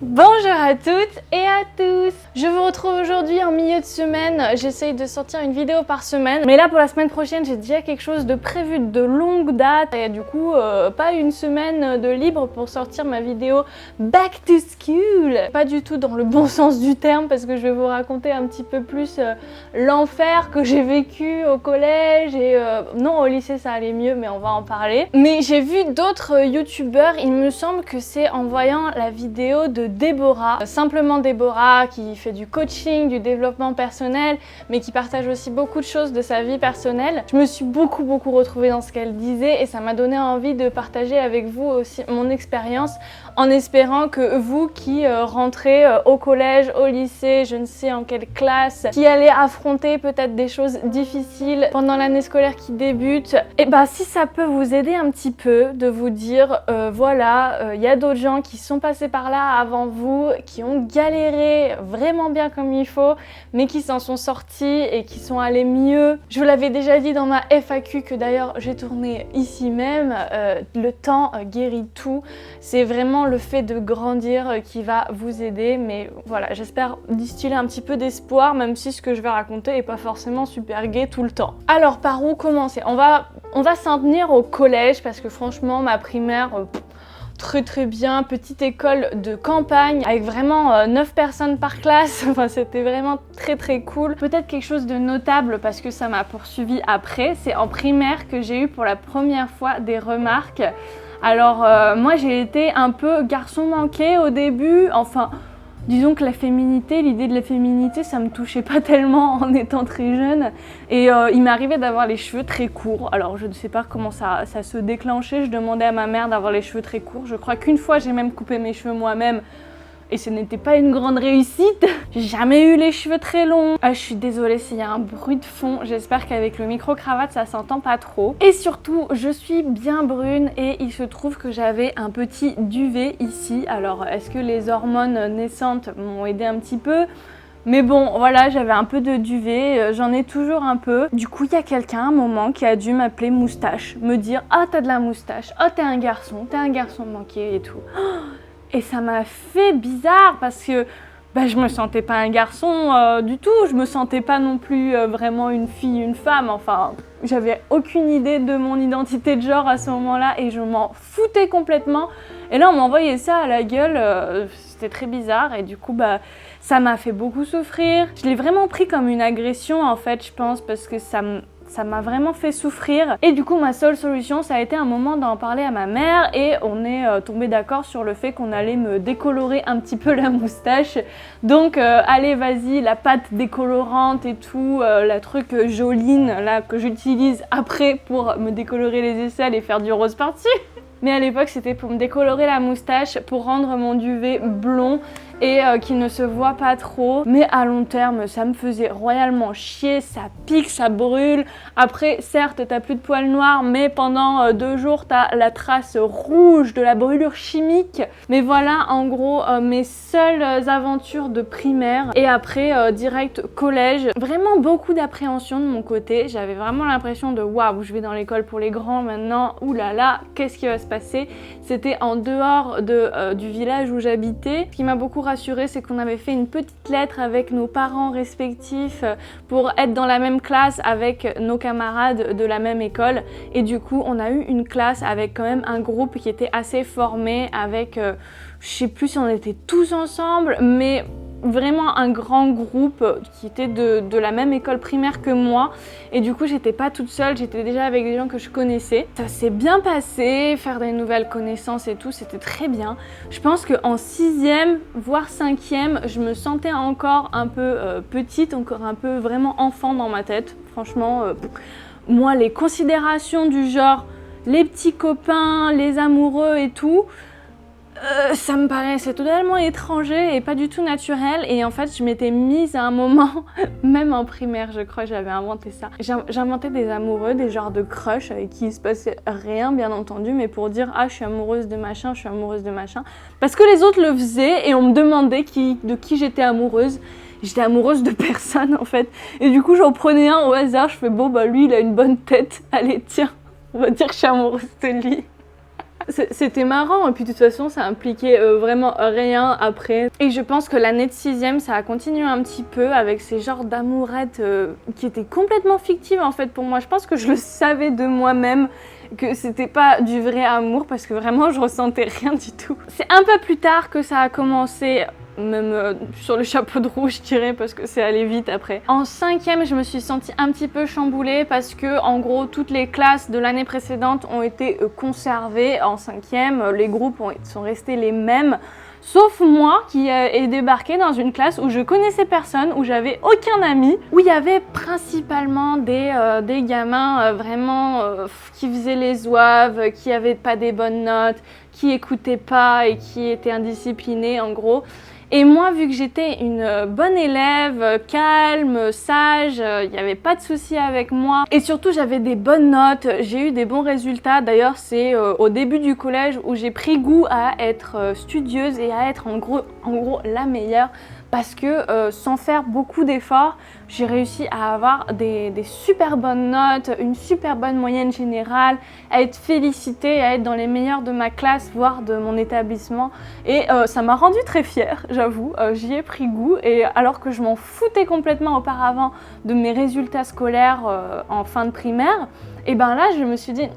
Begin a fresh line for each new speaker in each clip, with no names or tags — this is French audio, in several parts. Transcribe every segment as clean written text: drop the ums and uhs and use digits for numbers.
Bonjour à toutes et à tous. Je vous retrouve aujourd'hui en milieu de semaine. J'essaye de sortir une vidéo par semaine. Mais là pour la semaine prochaine j'ai déjà quelque chose de prévu de longue date. Et du coup pas une semaine de libre pour sortir ma vidéo Back to School. Pas du tout dans le bon sens du terme parce que je vais vous raconter un petit peu plus l'enfer que j'ai vécu au collège. Et non, au lycée ça allait mieux mais on va en parler. Mais j'ai vu d'autres youtubeurs, il me semble que c'est en voyant la vidéo de Déborah, simplement Déborah, qui fait du coaching, du développement personnel, mais qui partage aussi beaucoup de choses de sa vie personnelle. Je me suis beaucoup retrouvée dans ce qu'elle disait et ça m'a donné envie de partager avec vous aussi mon expérience, en espérant que vous qui rentrez au collège, au lycée, je ne sais en quelle classe, qui allez affronter peut-être des choses difficiles pendant l'année scolaire qui débute, et bah si ça peut vous aider un petit peu, de vous dire voilà, il y a d'autres gens qui sont passés par là avant vous, qui ont galéré vraiment bien comme il faut, mais qui s'en sont sortis et qui sont allés mieux. Je vous l'avais déjà dit dans ma FAQ, que d'ailleurs j'ai tourné ici même, le temps guérit tout. C'est vraiment le fait de grandir qui va vous aider, mais voilà, j'espère distiller un petit peu d'espoir, même si ce que je vais raconter est pas forcément super gai tout le temps. Alors par où commencer? On va s'en tenir au collège, parce que franchement ma primaire... très bien, petite école de campagne avec vraiment 9 personnes par classe, enfin c'était vraiment très cool. Peut-être quelque chose de notable parce que ça m'a poursuivi après, c'est en primaire que j'ai eu pour la première fois des remarques. Alors moi j'ai été un peu garçon manqué au début, enfin disons que la féminité, l'idée de la féminité, ça me touchait pas tellement en étant très jeune. Et il m'arrivait d'avoir les cheveux très courts. Alors je ne sais pas comment ça se déclenchait. Je demandais à ma mère d'avoir les cheveux très courts. Je crois qu'une fois j'ai même coupé mes cheveux moi-même. Et ce n'était pas une grande réussite. J'ai jamais eu les cheveux très longs. Je suis désolée s'il y a un bruit de fond. J'espère qu'avec le micro-cravate ça s'entend pas trop. Et surtout, je suis bien brune et il se trouve que j'avais un petit duvet ici. Alors, est-ce que les hormones naissantes m'ont aidé un petit peu? Mais bon, voilà, j'avais un peu de duvet, j'en ai toujours un peu. Du coup, il y a quelqu'un à un moment qui a dû m'appeler moustache, me dire « Ah, t'as de la moustache, oh, t'es un garçon manqué et tout. » Et ça m'a fait bizarre parce que bah, je me sentais pas un garçon du tout, je me sentais pas non plus vraiment une fille, une femme, enfin j'avais aucune idée de mon identité de genre à ce moment-là et je m'en foutais complètement. Et là on m'envoyait ça à la gueule, c'était très bizarre et du coup bah ça m'a fait beaucoup souffrir. Je l'ai vraiment pris comme une agression en fait, je pense, parce que ça m'a vraiment fait souffrir. Et du coup ma seule solution ça a été un moment d'en parler à ma mère et on est tombé d'accord sur le fait qu'on allait me décolorer un petit peu la moustache. Donc allez vas-y, la pâte décolorante et tout, la truc Joline là que j'utilise après pour me décolorer les aisselles et faire du rose par-dessus. Mais à l'époque c'était pour me décolorer la moustache, pour rendre mon duvet blond et qui ne se voit pas trop. Mais à long terme ça me faisait royalement chier, ça pique, ça brûle. Après certes t'as plus de poils noirs mais pendant 2 jours t'as la trace rouge de la brûlure chimique. Mais voilà en gros mes seules aventures de primaire. Et après direct collège, vraiment beaucoup d'appréhension de mon côté. J'avais vraiment l'impression de waouh, je vais dans l'école pour les grands maintenant, oulala, qu'est-ce qui va se passer? C'était en dehors du village où j'habitais. Ce qui m'a beaucoup rassurée, c'est qu'on avait fait une petite lettre avec nos parents respectifs pour être dans la même classe avec nos camarades de la même école. Et du coup, on a eu une classe avec quand même un groupe qui était assez formé avec, je sais plus si on était tous ensemble, mais vraiment un grand groupe qui était de la même école primaire que moi. Et du coup j'étais pas toute seule, j'étais déjà avec des gens que je connaissais. Ça s'est bien passé, faire des nouvelles connaissances et tout, c'était très bien. Je pense qu'en 6e voire 5e je me sentais encore un peu petite, encore un peu vraiment enfant dans ma tête. Franchement moi les considérations du genre les petits copains, les amoureux et tout, ça me paraissait totalement étranger et pas du tout naturel. Et en fait je m'étais mise à un moment, même en primaire je crois, j'avais inventé ça. J'inventais des amoureux, des genres de crush avec qui il se passait rien bien entendu, mais pour dire ah je suis amoureuse de machin, je suis amoureuse de machin. Parce que les autres le faisaient et on me demandait de qui j'étais amoureuse. J'étais amoureuse de personne en fait. Et du coup j'en prenais un au hasard, je fais bon bah lui il a une bonne tête, allez tiens, on va dire que je suis amoureuse de lui. C'était marrant, et puis de toute façon ça impliquait vraiment rien après. Et je pense que l'année de 6ème, ça a continué un petit peu avec ces genres d'amourettes qui étaient complètement fictives en fait pour moi. Je pense que je le savais de moi-même, que c'était pas du vrai amour parce que vraiment je ressentais rien du tout. C'est un peu plus tard que ça a commencé, même sur le chapeau de roue je dirais, parce que c'est allé vite après. En 5ème, je me suis sentie un petit peu chamboulée parce que en gros toutes les classes de l'année précédente ont été conservées. En 5ème, les groupes sont restés les mêmes. Sauf moi qui ai débarqué dans une classe où je connaissais personne, où j'avais aucun ami, où il y avait principalement des gamins vraiment qui faisaient les zouaves, qui n'avaient pas des bonnes notes, qui écoutaient pas et qui étaient indisciplinés en gros. Et moi, vu que j'étais une bonne élève, calme, sage, il n'y avait pas de soucis avec moi. Et surtout, j'avais des bonnes notes, j'ai eu des bons résultats. D'ailleurs, c'est au début du collège où j'ai pris goût à être studieuse et à être en gros la meilleure. Parce que sans faire beaucoup d'efforts, j'ai réussi à avoir des super bonnes notes, une super bonne moyenne générale, à être félicitée, à être dans les meilleurs de ma classe, voire de mon établissement. Et ça m'a rendue très fière, j'avoue. J'y ai pris goût. Et alors que je m'en foutais complètement auparavant de mes résultats scolaires en fin de primaire, et ben là, je me suis dit...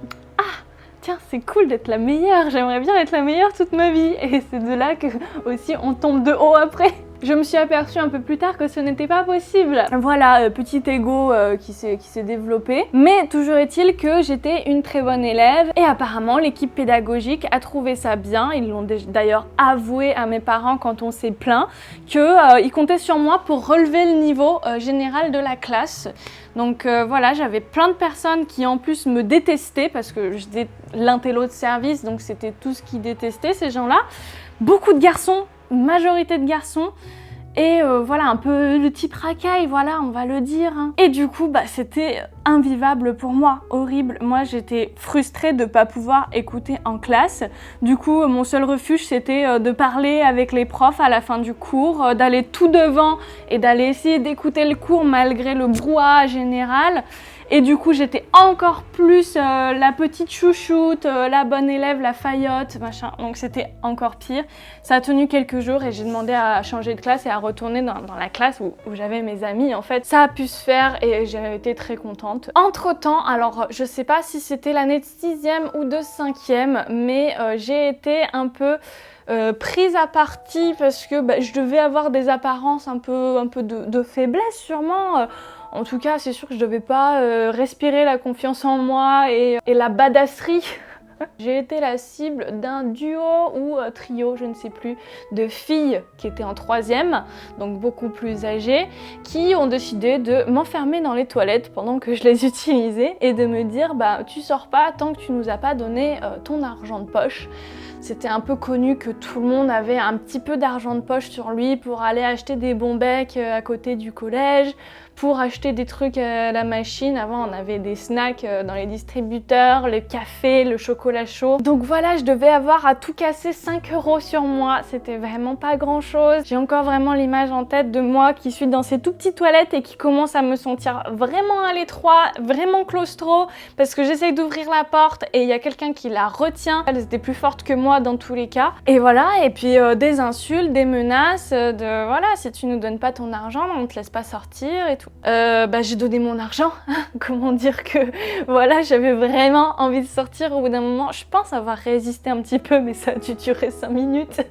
Tiens, c'est cool d'être la meilleure, j'aimerais bien être la meilleure toute ma vie. Et c'est de là que aussi on tombe de haut après. Je me suis aperçue un peu plus tard que ce n'était pas possible. Voilà, petit ego qui s'est développé. Mais toujours est-il que j'étais une très bonne élève et apparemment l'équipe pédagogique a trouvé ça bien. Ils l'ont d'ailleurs avoué à mes parents quand on s'est plaint qu'ils comptaient sur moi pour relever le niveau général de la classe. Donc voilà, j'avais plein de personnes qui en plus me détestaient parce que j'étais l'intello de service, donc c'était tout ce qu'ils détestaient ces gens-là. Beaucoup de garçons, majorité de garçons. Et voilà, un peu le type racaille, voilà, on va le dire. Hein. Et du coup, bah, c'était invivable pour moi, horrible. Moi, j'étais frustrée de ne pas pouvoir écouter en classe. Du coup, mon seul refuge, c'était de parler avec les profs à la fin du cours, d'aller tout devant et d'aller essayer d'écouter le cours malgré le brouhaha général. Et du coup, j'étais encore plus la petite chouchoute, la bonne élève, la faillotte, machin. Donc c'était encore pire. Ça a tenu quelques jours et j'ai demandé à changer de classe et à retourner dans la classe où j'avais mes amis. En fait, ça a pu se faire et j'ai été très contente. Entre-temps, alors je sais pas si c'était l'année de 6ème ou de 5ème, mais j'ai été un peu... prise à partie parce que je devais avoir des apparences un peu de faiblesse sûrement. En tout cas, c'est sûr que je devais pas respirer la confiance en moi et la badasserie. J'ai été la cible d'un duo ou trio, je ne sais plus, de filles qui étaient en 3ème, donc beaucoup plus âgées, qui ont décidé de m'enfermer dans les toilettes pendant que je les utilisais et de me dire tu sors pas tant que tu nous as pas donné ton argent de poche. C'était un peu connu que tout le monde avait un petit peu d'argent de poche sur lui pour aller acheter des bons becs à côté du collège, pour acheter des trucs à la machine. Avant, on avait des snacks dans les distributeurs, le café, le chocolat chaud. Donc voilà, je devais avoir à tout casser 5 € sur moi. C'était vraiment pas grand chose. J'ai encore vraiment l'image en tête de moi qui suis dans ces tout petites toilettes et qui commence à me sentir vraiment à l'étroit, vraiment claustro, parce que j'essaye d'ouvrir la porte et il y a quelqu'un qui la retient. Elle était plus forte que moi dans tous les cas. Et voilà, et puis des insultes, des menaces, de voilà, si tu nous donnes pas ton argent, on te laisse pas sortir et tout. J'ai donné mon argent, comment dire que voilà, j'avais vraiment envie de sortir au bout d'un moment. Je pense avoir résisté un petit peu, mais ça a dû durer 5 minutes.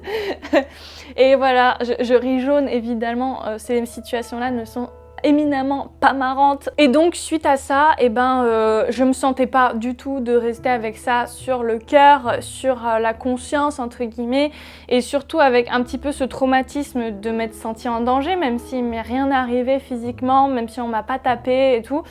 Et voilà, je ris jaune évidemment, ces situations-là ne sont éminemment pas marrante. Et donc suite à ça, je me sentais pas du tout de rester avec ça sur le cœur, sur la conscience entre guillemets, et surtout avec un petit peu ce traumatisme de m'être sentie en danger, même s'il m'est rien arrivé physiquement, même si on m'a pas tapé et tout.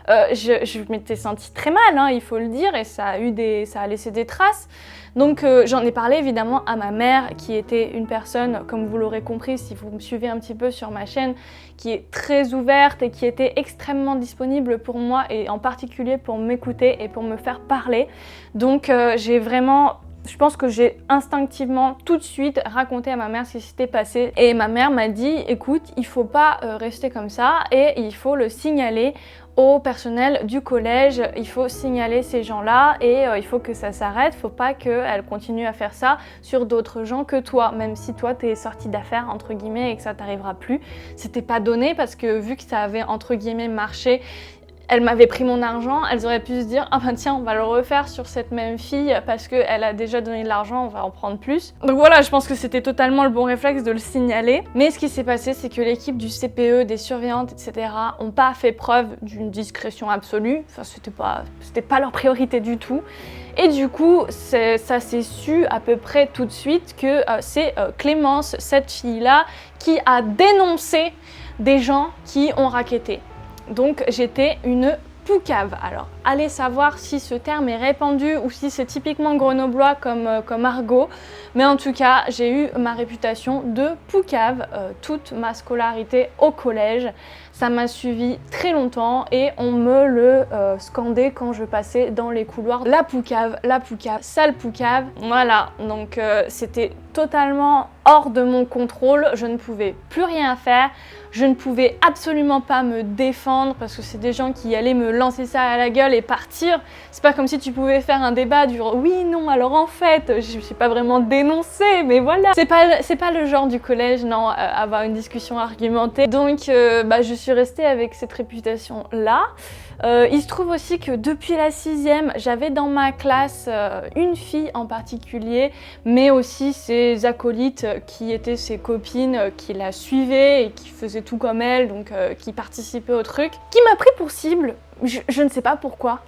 Je m'étais sentie très mal, hein, il faut le dire, et ça a laissé des traces. Donc j'en ai parlé évidemment à ma mère, qui était une personne, comme vous l'aurez compris si vous me suivez un petit peu sur ma chaîne, qui est très ouverte et qui était extrêmement disponible pour moi, et en particulier pour m'écouter et pour me faire parler. Donc je pense que j'ai instinctivement tout de suite raconté à ma mère ce qui s'était passé. Et ma mère m'a dit, écoute, il faut pas rester comme ça et il faut le signaler au personnel du collège, il faut signaler ces gens-là et il faut que ça s'arrête, faut pas qu'elle continue à faire ça sur d'autres gens que toi, même si toi t'es sorti d'affaires entre guillemets et que ça t'arrivera plus. C'était pas donné parce que vu que ça avait entre guillemets marché, elle m'avait pris mon argent, elles auraient pu se dire « Ah ben tiens, on va le refaire sur cette même fille parce qu'elle a déjà donné de l'argent, on va en prendre plus. » Donc voilà, je pense que c'était totalement le bon réflexe de le signaler. Mais ce qui s'est passé, c'est que l'équipe du CPE, des surveillantes, etc. ont pas fait preuve d'une discrétion absolue. Enfin, c'était pas leur priorité du tout. Et du coup, ça s'est su à peu près tout de suite que c'est Clémence, cette fille-là, qui a dénoncé des gens qui ont racketté. Donc j'étais une poucave. Alors allez savoir si ce terme est répandu ou si c'est typiquement grenoblois comme argot, mais en tout cas j'ai eu ma réputation de poucave toute ma scolarité au collège. Ça m'a suivi très longtemps et on me le scandait quand je passais dans les couloirs. La poucave, sale poucave. Voilà, donc c'était totalement hors de mon contrôle. Je ne pouvais plus rien faire. Je ne pouvais absolument pas me défendre parce que c'est des gens qui allaient me lancer ça à la gueule et partir. C'est pas comme si tu pouvais faire un débat du oui, non, alors en fait, je suis pas vraiment dénoncée, mais voilà. C'est pas le genre du collège, non, avoir une discussion argumentée. Donc, je suis restée avec cette réputation-là. Il se trouve aussi que depuis la 6e, j'avais dans ma classe une fille en particulier, mais aussi ses acolytes qui étaient ses copines, qui la suivaient et qui faisaient tout comme elle, donc qui participaient au truc, qui m'a pris pour cible. Je ne sais pas pourquoi.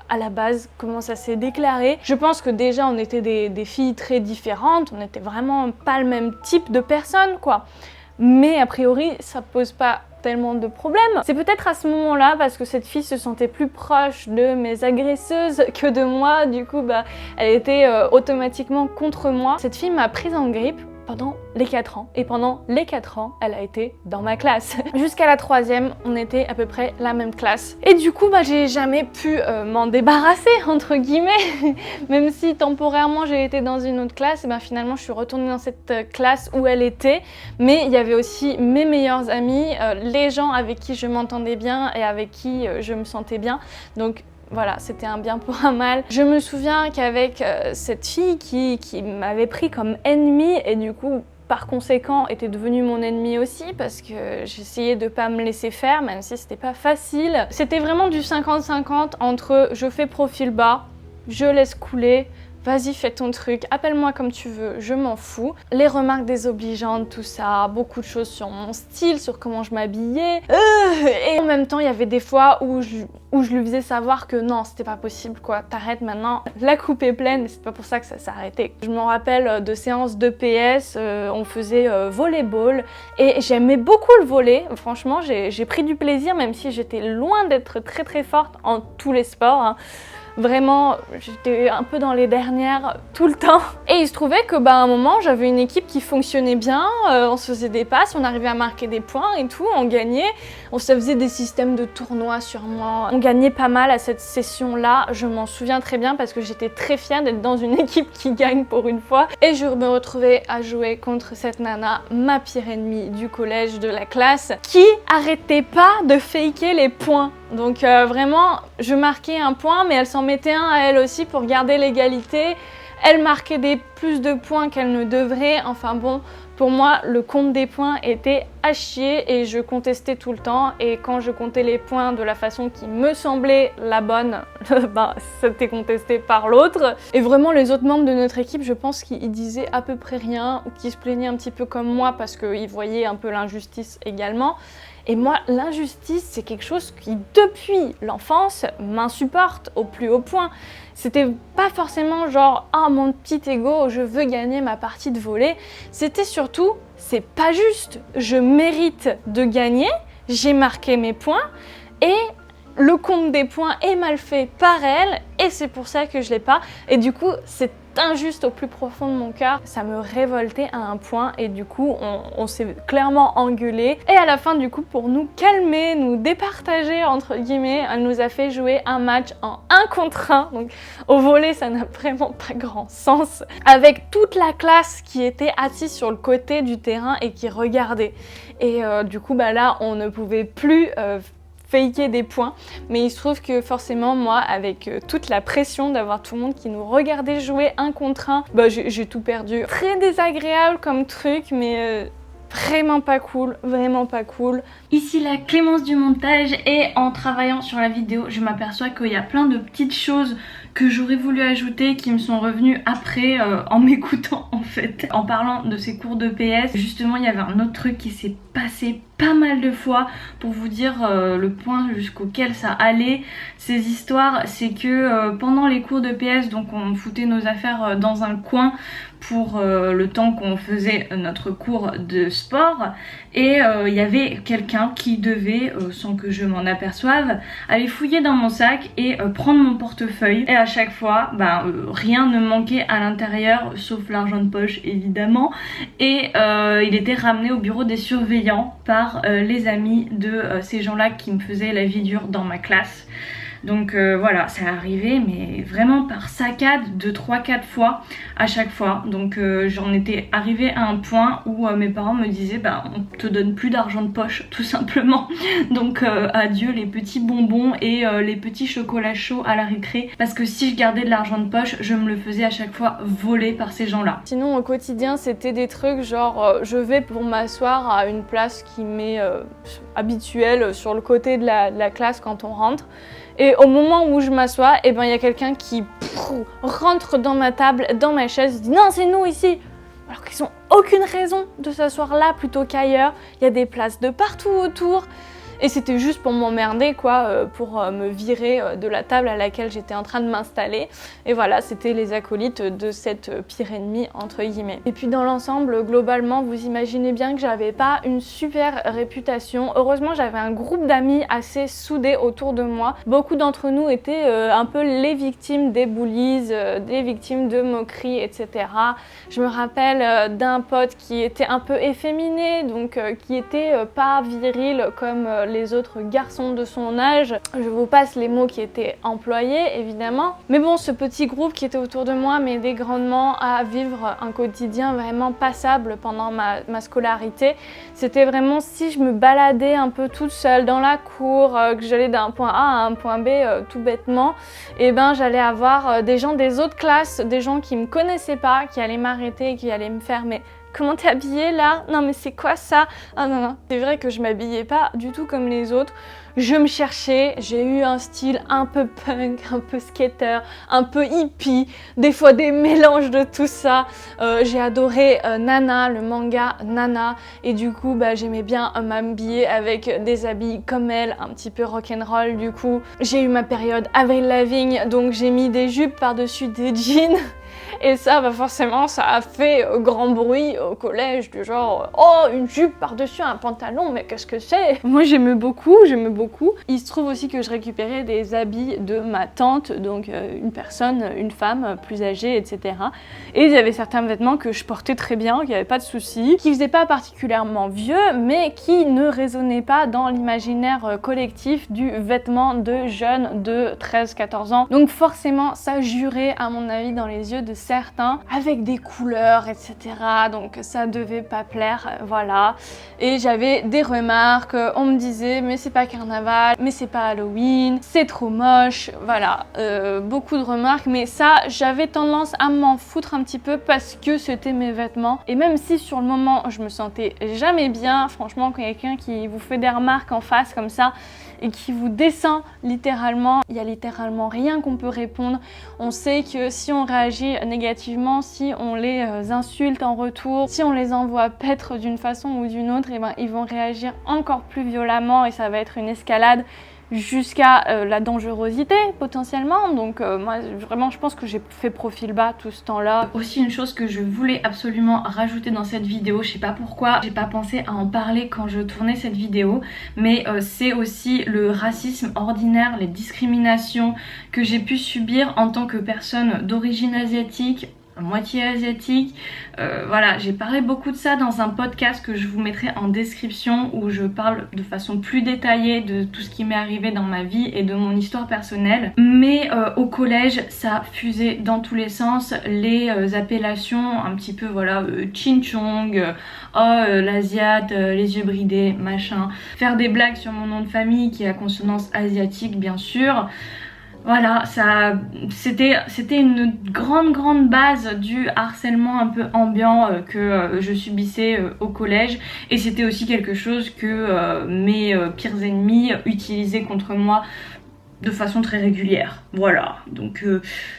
À la base, comment ça s'est déclaré. Je pense que déjà on était des filles très différentes, on n'était vraiment pas le même type de personnes, quoi. Mais a priori, ça pose pas tellement de problèmes. C'est peut-être à ce moment-là parce que cette fille se sentait plus proche de mes agresseuses que de moi, du coup elle était automatiquement contre moi. Cette fille m'a prise en grippe pendant les 4 ans. Et pendant les 4 ans, elle a été dans ma classe. Jusqu'à la 3e, on était à peu près la même classe. Et du coup, j'ai jamais pu m'en débarrasser, entre guillemets. Même si temporairement j'ai été dans une autre classe, finalement je suis retournée dans cette classe où elle était. Mais il y avait aussi mes meilleurs amis, les gens avec qui je m'entendais bien et avec qui je me sentais bien. Donc voilà, c'était un bien pour un mal. Je me souviens qu'avec cette fille qui m'avait pris comme ennemie et du coup, par conséquent, était devenue mon ennemie aussi parce que j'essayais de pas me laisser faire, même si c'était pas facile. C'était vraiment du 50-50 entre je fais profil bas, je laisse couler, vas-y fais ton truc, appelle-moi comme tu veux, je m'en fous. Les remarques désobligeantes, tout ça, beaucoup de choses sur mon style, sur comment je m'habillais. Et en même temps, il y avait des fois où je lui faisais savoir que non, c'était pas possible quoi, t'arrêtes maintenant. La coupe est pleine, mais c'est pas pour ça que ça s'est arrêté. Je me rappelle de séances de PS, on faisait volleyball et j'aimais beaucoup le volley. Franchement, j'ai pris du plaisir même si j'étais loin d'être très très forte en tous les sports. Hein. Vraiment, j'étais un peu dans les dernières tout le temps. Et il se trouvait que à un moment, j'avais une équipe qui fonctionnait bien, on se faisait des passes, on arrivait à marquer des points et tout, on gagnait. On se faisait des systèmes de tournois sûrement. On gagnait pas mal à cette session-là, je m'en souviens très bien parce que j'étais très fière d'être dans une équipe qui gagne pour une fois. Et je me retrouvais à jouer contre cette nana, ma pire ennemie du collège, de la classe, qui arrêtait pas de faker les points. Donc vraiment, je marquais un point, mais elle s'en mettait un à elle aussi pour garder l'égalité. Elle marquait plus de points qu'elle ne devrait. Enfin bon, pour moi, le compte des points était à chier et je contestais tout le temps. Et quand je comptais les points de la façon qui me semblait la bonne, c'était contesté par l'autre. Et vraiment, les autres membres de notre équipe, je pense qu'ils disaient à peu près rien ou qu'ils se plaignaient un petit peu comme moi parce qu'ils voyaient un peu l'injustice également. Et moi, l'injustice, c'est quelque chose qui, depuis l'enfance, m'insupporte au plus haut point. C'était pas forcément genre « Ah, mon petit ego, je veux gagner ma partie de volley ». C'était surtout « C'est pas juste, je mérite de gagner, j'ai marqué mes points et le compte des points est mal fait par elle et c'est pour ça que je l'ai pas ». Et du coup, c'est injuste au plus profond de mon cœur. Ça me révoltait à un point et du coup on s'est clairement engueulé. Et à la fin du coup, pour nous calmer, nous départager entre guillemets, elle nous a fait jouer un match en 1 contre 1. Donc au volley ça n'a vraiment pas grand sens. Avec toute la classe qui était assise sur le côté du terrain et qui regardait. Et du coup là on ne pouvait plus faker des points. Mais il se trouve que forcément moi avec toute la pression d'avoir tout le monde qui nous regardait jouer un contre un, bah j'ai tout perdu. Très désagréable comme truc, mais vraiment pas cool, vraiment pas cool. Ici la Clémence du montage, et en travaillant sur la vidéo je m'aperçois qu'il y a plein de petites choses que j'aurais voulu ajouter qui me sont revenues après en m'écoutant en fait. En parlant de ces cours de PS, justement il y avait un autre truc qui s'est passé pas mal de fois pour vous dire le point jusqu'auquel ça allait. Ces histoires, c'est que pendant les cours de PS, donc on foutait nos affaires dans un coin pour le temps qu'on faisait notre cours de sport, et il y avait quelqu'un qui devait, sans que je m'en aperçoive, aller fouiller dans mon sac et prendre mon portefeuille, et à chaque fois rien ne manquait à l'intérieur sauf l'argent de poche évidemment, et il était ramené au bureau des surveillants par les amis de ces gens-là qui me faisaient la vie dure dans ma classe. Donc voilà, ça arrivait mais vraiment par saccade de 3-4 fois à chaque fois. Donc j'en étais arrivée à un point où mes parents me disaient on te donne plus d'argent de poche tout simplement. Donc adieu les petits bonbons et les petits chocolats chauds à la récré, parce que si je gardais de l'argent de poche, je me le faisais à chaque fois voler par ces gens-là. Sinon au quotidien c'était des trucs genre je vais pour m'asseoir à une place qui m'est habituelle sur le côté de la classe quand on rentre. Et au moment où je m'assois, il y a quelqu'un qui rentre dans ma table, dans ma chaise, dit non c'est nous ici. Alors qu'ils n'ont aucune raison de s'asseoir là plutôt qu'ailleurs. Il y a des places de partout autour. Et c'était juste pour m'emmerder quoi, pour me virer de la table à laquelle j'étais en train de m'installer. Et voilà, c'était les acolytes de cette pire ennemie entre guillemets. Et puis dans l'ensemble, globalement, vous imaginez bien que j'avais pas une super réputation. Heureusement, j'avais un groupe d'amis assez soudés autour de moi. Beaucoup d'entre nous étaient un peu les victimes des bullies, des victimes de moqueries, etc. Je me rappelle d'un pote qui était un peu efféminé, donc qui était pas viril comme les autres garçons de son âge. Je vous passe les mots qui étaient employés évidemment. Mais bon, ce petit groupe qui était autour de moi m'aidait grandement à vivre un quotidien vraiment passable pendant ma scolarité. C'était vraiment si je me baladais un peu toute seule dans la cour, que j'allais d'un point A à un point B tout bêtement, et j'allais avoir des gens des autres classes, des gens qui me connaissaient pas, qui allaient m'arrêter et qui allaient me faire mais comment t'es habillée là? Non mais c'est quoi ça? Ah non non, c'est vrai que je m'habillais pas du tout comme les autres. Je me cherchais, j'ai eu un style un peu punk, un peu skater, un peu hippie, des fois des mélanges de tout ça. J'ai adoré Nana, le manga Nana, et du coup j'aimais bien m'habiller avec des habits comme elle, un petit peu rock'n'roll du coup. J'ai eu ma période Avril Lavigne, donc j'ai mis des jupes par-dessus des jeans. Et ça, forcément, ça a fait grand bruit au collège, du genre « Oh, une jupe par-dessus un pantalon, mais qu'est-ce que c'est ?» Moi, j'aimais beaucoup. Il se trouve aussi que je récupérais des habits de ma tante, donc une femme plus âgée, etc. Et il y avait certains vêtements que je portais très bien, qu'il n'y avait pas de souci, qui faisaient pas particulièrement vieux, mais qui ne résonnaient pas dans l'imaginaire collectif du vêtement de jeunes de 13-14 ans. Donc forcément, ça jurait, à mon avis, dans les yeux de certains, avec des couleurs, etc. Donc ça devait pas plaire, voilà. Et j'avais des remarques, on me disait mais c'est pas carnaval, mais c'est pas Halloween, c'est trop moche, voilà. Beaucoup de remarques, mais ça j'avais tendance à m'en foutre un petit peu parce que c'était mes vêtements. Et même si sur le moment je me sentais jamais bien, franchement quand quelqu'un qui vous fait des remarques en face comme ça et qui vous descend littéralement, il y a littéralement rien qu'on peut répondre. On sait que si on réagit négativement, si on les insulte en retour, si on les envoie paître d'une façon ou d'une autre, ils vont réagir encore plus violemment et ça va être une escalade jusqu'à la dangerosité potentiellement. Donc moi vraiment je pense que j'ai fait profil bas tout ce temps-là. Aussi une chose que je voulais absolument rajouter dans cette vidéo, je sais pas pourquoi j'ai pas pensé à en parler quand je tournais cette vidéo, mais c'est aussi le racisme ordinaire, les discriminations que j'ai pu subir en tant que personne d'origine asiatique à moitié asiatique. Voilà, j'ai parlé beaucoup de ça dans un podcast que je vous mettrai en description où je parle de façon plus détaillée de tout ce qui m'est arrivé dans ma vie et de mon histoire personnelle. Mais au collège, ça fusait dans tous les sens. Les appellations un petit peu, voilà, Chinchong, l'asiate, les yeux bridés, machin. Faire des blagues sur mon nom de famille qui a consonance asiatique, bien sûr. Voilà, c'était une grande base du harcèlement un peu ambiant que je subissais au collège, et c'était aussi quelque chose que mes pires ennemis utilisaient contre moi de façon très régulière. Voilà, donc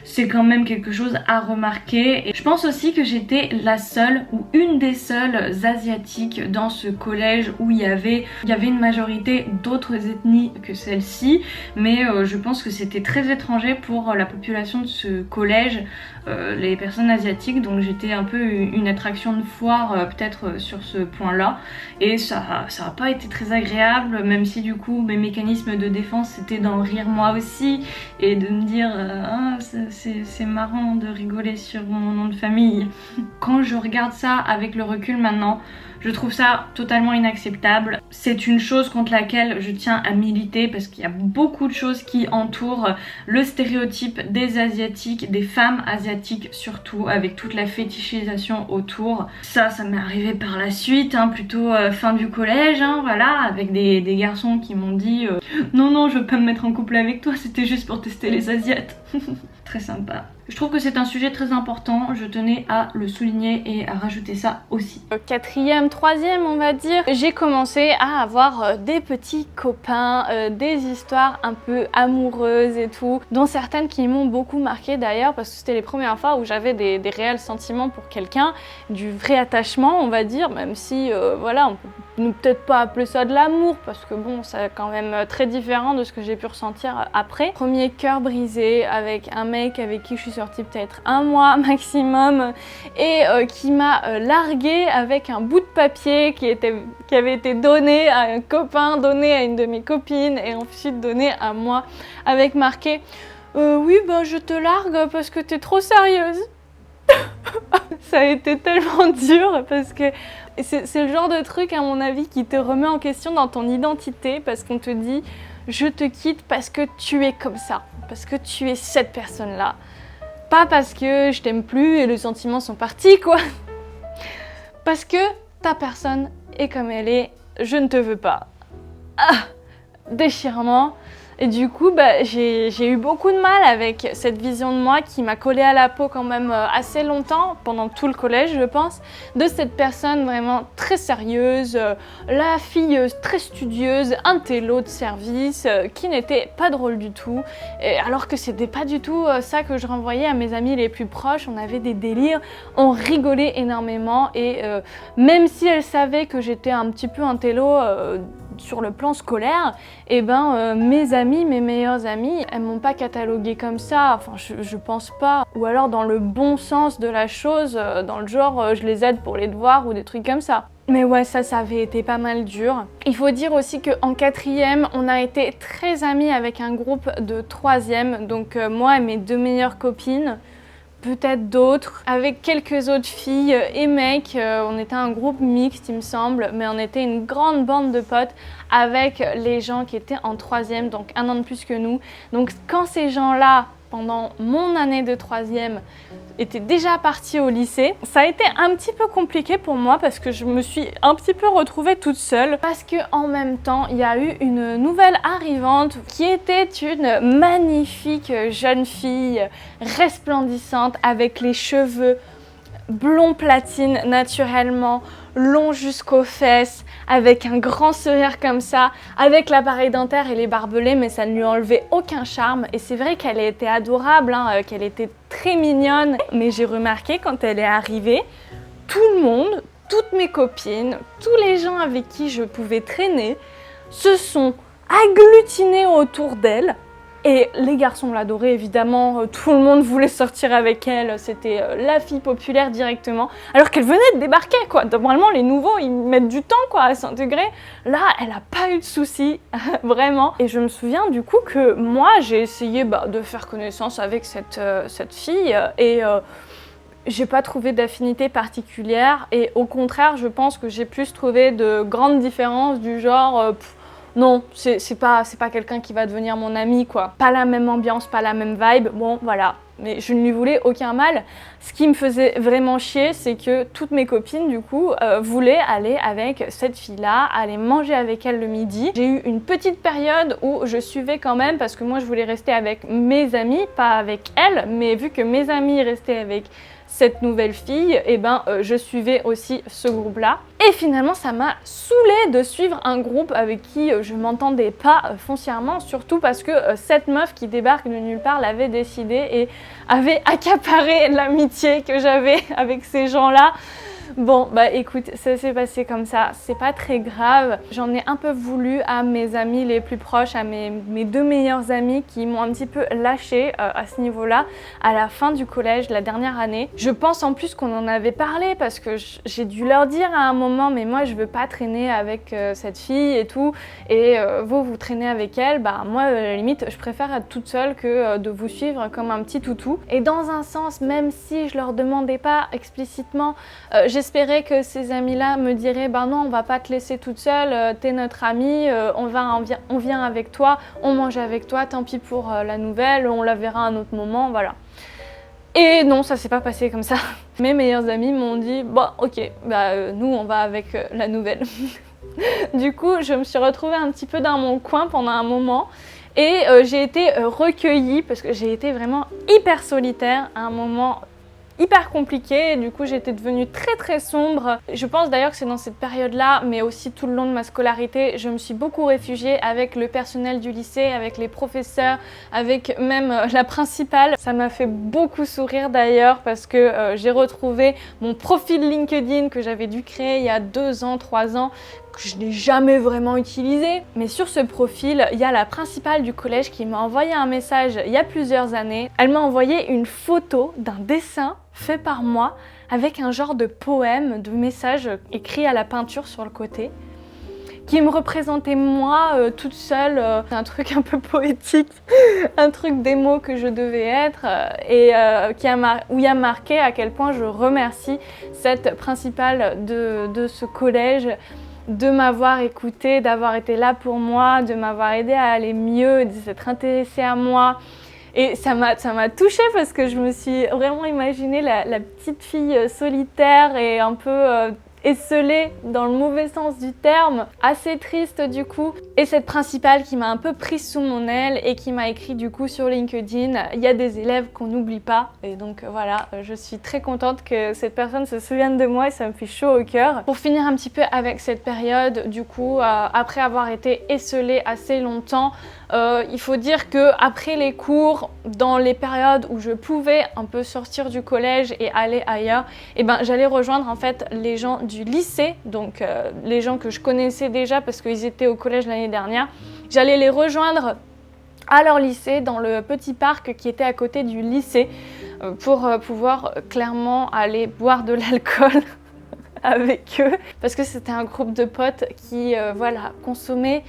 c'est quand même quelque chose à remarquer. Et je pense aussi que j'étais la seule ou une des seules asiatiques dans ce collège où il y avait une majorité d'autres ethnies que celle-ci, mais je pense que c'était très étranger pour la population de ce collège, les personnes asiatiques, donc j'étais un peu une attraction de foire peut-être sur ce point-là, et ça a pas été très agréable, même si du coup mes mécanismes de défense c'était d'en rire moi aussi et de me dire ah, c'est marrant de rigoler sur mon nom de famille. Quand je regarde ça avec le recul maintenant, je trouve ça totalement inacceptable. C'est une chose contre laquelle je tiens à militer parce qu'il y a beaucoup de choses qui entourent le stéréotype des asiatiques, des femmes asiatiques surtout, avec toute la fétichisation autour. Ça m'est arrivé par la suite, hein, plutôt fin du collège, hein, voilà, avec des garçons qui m'ont dit non, je veux pas me mettre en couple avec toi, c'était juste pour tester les asiates. Très sympa. Je trouve que c'est un sujet très important, je tenais à le souligner et à rajouter ça aussi. Quatrième, troisième on va dire, j'ai commencé à avoir des petits copains, des histoires un peu amoureuses et tout, dont certaines qui m'ont beaucoup marqué d'ailleurs parce que c'était les premières fois où j'avais des réels sentiments pour quelqu'un, du vrai attachement on va dire, même si voilà, on peut peut-être pas appeler ça de l'amour parce que bon, c'est quand même très différent de ce que j'ai pu ressentir après. Premier cœur brisé avec un mec avec qui je suis sortie peut-être un mois maximum et qui m'a larguée avec un bout de papier qui avait été donné à un copain, donné à une de mes copines et ensuite donné à moi avec marqué oui bah je te largue parce que t'es trop sérieuse. Ça a été tellement dur parce que c'est le genre de truc à mon avis qui te remet en question dans ton identité parce qu'on te dit je te quitte parce que tu es comme ça, parce que tu es cette personne là, pas parce que je t'aime plus et les sentiments sont partis quoi, parce que ta personne est comme elle est, je ne te veux pas. Ah, déchirement. Et du coup, bah, j'ai eu beaucoup de mal avec cette vision de moi qui m'a collé à la peau quand même assez longtemps, pendant tout le collège je pense, de cette personne vraiment très sérieuse, la fille très studieuse, un télo de service, qui n'était pas drôle du tout, et alors que c'était pas du tout ça que je renvoyais à mes amis les plus proches. On avait des délires, on rigolait énormément et même si elle savait que j'étais un petit peu un télo sur le plan scolaire, et ben mes amis, mes meilleures amies, elles m'ont pas cataloguée comme ça, enfin je pense pas, ou alors dans le bon sens de la chose, dans le genre je les aide pour les devoirs ou des trucs comme ça. Mais ouais, ça avait été pas mal dur. Il faut dire aussi qu'en quatrième, on a été très amis avec un groupe de troisième, donc moi et mes deux meilleures copines, peut-être d'autres, avec quelques autres filles et mecs. On était un groupe mixte il me semble, mais on était une grande bande de potes avec les gens qui étaient en troisième, donc un an de plus que nous. Donc quand ces gens-là, pendant mon année de troisième, étaient déjà partis au lycée, ça a été un petit peu compliqué pour moi parce que je me suis un petit peu retrouvée toute seule, parce que en même temps il y a eu une nouvelle arrivante qui était une magnifique jeune fille resplendissante avec les cheveux blond platine naturellement, long jusqu'aux fesses, avec un grand sourire comme ça, avec l'appareil dentaire et les barbelés, mais ça ne lui enlevait aucun charme. Et c'est vrai qu'elle était adorable, hein, qu'elle était très mignonne, mais j'ai remarqué quand elle est arrivée, tout le monde, toutes mes copines, tous les gens avec qui je pouvais traîner se sont agglutinés autour d'elle. Et les garçons l'adoraient évidemment, tout le monde voulait sortir avec elle, c'était la fille populaire directement, alors qu'elle venait de débarquer quoi. Normalement les nouveaux ils mettent du temps quoi à s'intégrer, là elle a pas eu de soucis, vraiment. Et je me souviens du coup que moi j'ai essayé de faire connaissance avec cette fille et j'ai pas trouvé d'affinité particulière et au contraire, je pense que j'ai plus trouvé de grandes différences du genre non, c'est pas quelqu'un qui va devenir mon ami quoi. Pas la même ambiance, pas la même vibe, bon voilà. Mais je ne lui voulais aucun mal. Ce qui me faisait vraiment chier, c'est que toutes mes copines, du coup, voulaient aller avec cette fille-là, aller manger avec elle le midi. J'ai eu une petite période où je suivais quand même, parce que moi, je voulais rester avec mes amis, pas avec elle, mais vu que mes amis restaient avec cette nouvelle fille, et ben je suivais aussi ce groupe-là. Et finalement, ça m'a saoulée de suivre un groupe avec qui je m'entendais pas foncièrement, surtout parce que cette meuf qui débarque de nulle part l'avait décidé et avait accaparé l'amitié que j'avais avec ces gens-là. Bon, bah écoute, ça s'est passé comme ça, c'est pas très grave. J'en ai un peu voulu à mes amis les plus proches, à mes deux meilleurs amis qui m'ont un petit peu lâché à ce niveau-là, à la fin du collège, la dernière année. Je pense en plus qu'on en avait parlé parce que j'ai dû leur dire à un moment, mais moi je veux pas traîner avec cette fille et tout, et vous traînez avec elle, bah moi à la limite je préfère être toute seule que de vous suivre comme un petit toutou. Et dans un sens, même si je leur demandais pas explicitement, j'espérais que ces amis-là me diraient bah non, on va pas te laisser toute seule, t'es notre amie, on vient avec toi, on mange avec toi, tant pis pour la nouvelle, on la verra à un autre moment, voilà. Et non, ça s'est pas passé comme ça. Mes meilleurs amis m'ont dit bah ok, bah nous on va avec la nouvelle. Du coup, je me suis retrouvée un petit peu dans mon coin pendant un moment. Et j'ai été recueillie parce que j'ai été vraiment hyper solitaire à un moment hyper compliqué, et du coup j'étais devenue très sombre. Je pense d'ailleurs que c'est dans cette période-là, mais aussi tout le long de ma scolarité, je me suis beaucoup réfugiée avec le personnel du lycée, avec les professeurs, avec même la principale. Ça m'a fait beaucoup sourire d'ailleurs parce que j'ai retrouvé mon profil LinkedIn que j'avais dû créer il y a 2 ans, 3 ans, que je n'ai jamais vraiment utilisé. Mais sur ce profil, il y a la principale du collège qui m'a envoyé un message il y a plusieurs années. Elle m'a envoyé une photo d'un dessin fait par moi avec un genre de poème, de message écrit à la peinture sur le côté, qui me représentait moi toute seule, un truc un peu poétique, un truc d'émo que je devais être, et où il y a marqué à quel point je remercie cette principale de ce collège de m'avoir écoutée, d'avoir été là pour moi, de m'avoir aidée à aller mieux, de s'être intéressée à moi. Et ça m'a touchée parce que je me suis vraiment imaginé la petite fille solitaire et un peu esselée dans le mauvais sens du terme, assez triste du coup. Et cette principale qui m'a un peu prise sous mon aile et qui m'a écrit du coup sur LinkedIn, il y a des élèves qu'on n'oublie pas. Et donc voilà, je suis très contente que cette personne se souvienne de moi et ça me fait chaud au cœur. Pour finir un petit peu avec cette période, du coup, après avoir été esselée assez longtemps, il faut dire que après les cours, dans les périodes où je pouvais un peu sortir du collège et aller ailleurs, et ben j'allais rejoindre en fait les gens du lycée, donc les gens que je connaissais déjà parce qu'ils étaient au collège l'année dernière. J'allais les rejoindre à leur lycée dans le petit parc qui était à côté du lycée pour pouvoir clairement aller boire de l'alcool avec eux parce que c'était un groupe de potes qui voilà, consommaient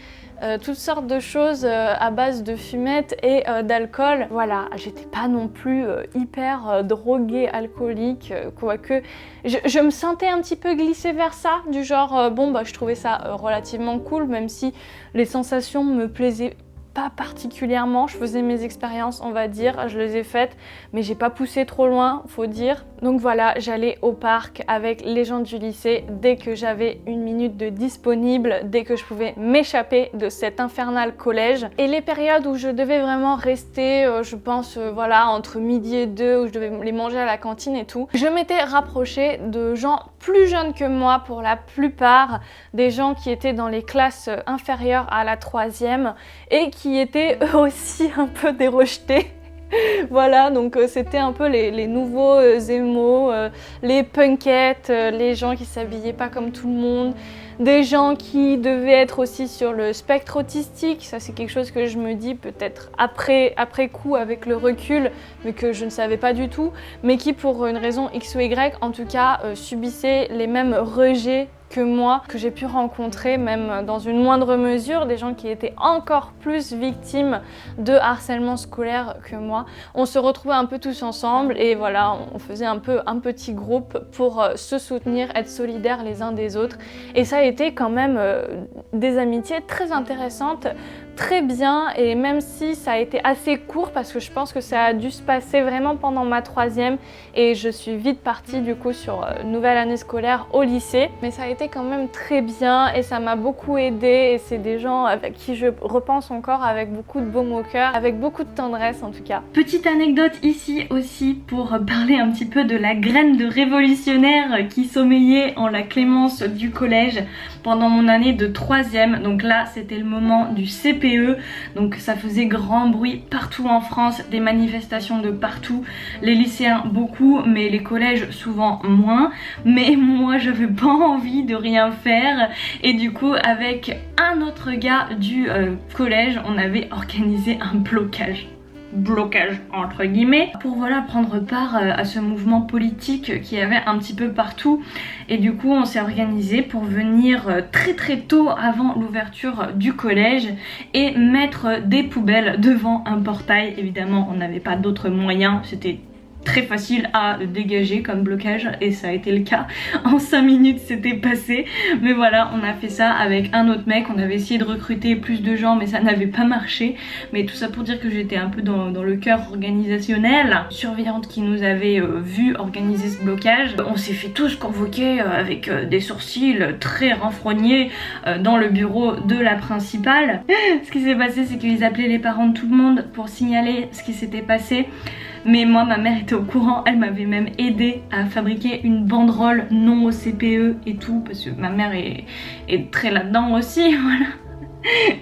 toutes sortes de choses à base de fumette et d'alcool. Voilà, j'étais pas non plus hyper droguée, alcoolique, quoique je me sentais un petit peu glissée vers ça, du genre bon bah je trouvais ça relativement cool, même si les sensations me plaisaient pas particulièrement. Je faisais mes expériences, on va dire, je les ai faites, mais j'ai pas poussé trop loin, faut dire. Donc voilà, j'allais au parc avec les gens du lycée dès que j'avais une minute de disponible, dès que je pouvais m'échapper de cet infernal collège. Et les périodes où je devais vraiment rester, je pense, voilà, entre midi et 2, où je devais les manger à la cantine et tout, je m'étais rapprochée de gens plus jeunes que moi pour la plupart, des gens qui étaient dans les classes inférieures à la 3e et qui étaient eux aussi un peu des rejetés. Voilà, donc c'était un peu les nouveaux émos, les punkettes, les gens qui s'habillaient pas comme tout le monde, des gens qui devaient être aussi sur le spectre autistique. Ça c'est quelque chose que je me dis peut-être après coup avec le recul, mais que je ne savais pas du tout, mais qui pour une raison X ou Y en tout cas subissaient les mêmes rejets que moi, que j'ai pu rencontrer, même dans une moindre mesure, des gens qui étaient encore plus victimes de harcèlement scolaire que moi. On se retrouvait un peu tous ensemble et voilà, on faisait un peu un petit groupe pour se soutenir, être solidaires les uns des autres. Et ça a été quand même des amitiés très intéressantes, très bien, et même si ça a été assez court parce que je pense que ça a dû se passer vraiment pendant ma 3e et je suis vite partie du coup sur nouvelle année scolaire au lycée, mais ça a été quand même très bien et ça m'a beaucoup aidée et c'est des gens avec qui je repense encore avec beaucoup de baume au cœur, avec beaucoup de tendresse en tout cas. Petite anecdote ici aussi pour parler un petit peu de la graine de révolutionnaire qui sommeillait en la Clémence du collège pendant mon année de 3e. Donc là c'était le moment du CPE, donc ça faisait grand bruit partout en France, des manifestations de partout, les lycéens beaucoup mais les collèges souvent moins, mais moi j'avais pas envie de rien faire et du coup avec un autre gars du collège on avait organisé un blocage entre guillemets pour voilà prendre part à ce mouvement politique qui y avait un petit peu partout et du coup on s'est organisé pour venir très tôt avant l'ouverture du collège et mettre des poubelles devant un portail. Évidemment on n'avait pas d'autres moyens, c'était très facile à dégager comme blocage et ça a été le cas. En 5 minutes c'était passé, mais voilà, on a fait ça avec un autre mec, on avait essayé de recruter plus de gens mais ça n'avait pas marché, mais tout ça pour dire que j'étais un peu dans le cœur organisationnel. Surveillante qui nous avait vu organiser ce blocage, on s'est fait tous convoquer avec des sourcils très renfrognés dans le bureau de la principale. Ce qui s'est passé c'est qu'ils appelaient les parents de tout le monde pour signaler ce qui s'était passé. Mais moi ma mère était au courant, elle m'avait même aidé à fabriquer une banderole non au CPE et tout parce que ma mère est très là-dedans aussi, voilà.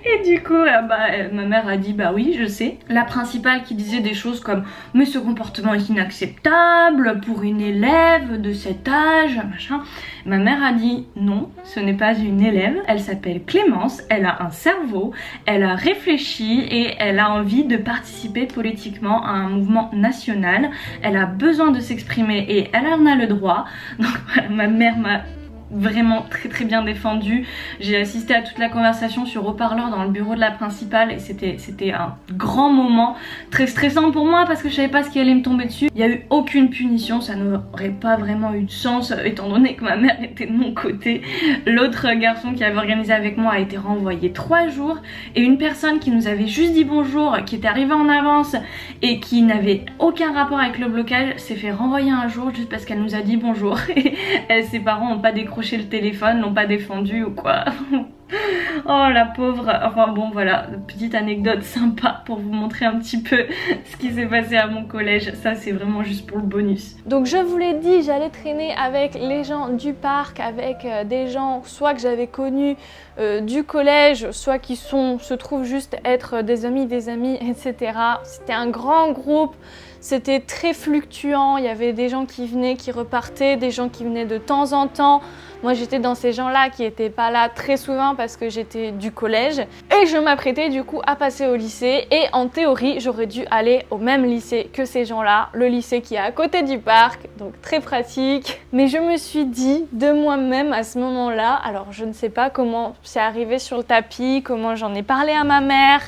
Et du coup ma mère a dit bah oui je sais. La principale qui disait des choses comme mais ce comportement est inacceptable pour une élève de cet âge machin. Ma mère a dit non, ce n'est pas une élève, elle s'appelle Clémence, elle a un cerveau, elle a réfléchi et elle a envie de participer politiquement à un mouvement national, elle a besoin de s'exprimer et elle en a le droit. Donc voilà, ma mère m'a vraiment très bien défendu. J'ai assisté à toute la conversation sur haut-parleur dans le bureau de la principale et c'était un grand moment, très stressant pour moi parce que je savais pas ce qui allait me tomber dessus. Il n'y a eu aucune punition, ça n'aurait pas vraiment eu de sens étant donné que ma mère était de mon côté. L'autre garçon qui avait organisé avec moi a été renvoyé 3 jours et une personne qui nous avait juste dit bonjour, qui était arrivée en avance et qui n'avait aucun rapport avec le blocage s'est fait renvoyer un jour juste parce qu'elle nous a dit bonjour et ses parents n'ont pas décroché le téléphone, l'ont pas défendu ou quoi. Oh la pauvre. Enfin bon voilà, petite anecdote sympa pour vous montrer un petit peu ce qui s'est passé à mon collège. Ça c'est vraiment juste pour le bonus. Donc je vous l'ai dit, j'allais traîner avec les gens du parc, avec des gens soit que j'avais connus du collège, soit qui se trouvent juste être des amis, etc. C'était un grand groupe. C'était très fluctuant, il y avait des gens qui venaient, qui repartaient, des gens qui venaient de temps en temps. Moi j'étais dans ces gens-là qui n'étaient pas là très souvent parce que j'étais du collège. Et je m'apprêtais du coup à passer au lycée et en théorie j'aurais dû aller au même lycée que ces gens-là. Le lycée qui est à côté du parc, donc très pratique. Mais je me suis dit de moi-même à ce moment-là, alors je ne sais pas comment c'est arrivé sur le tapis, comment j'en ai parlé à ma mère.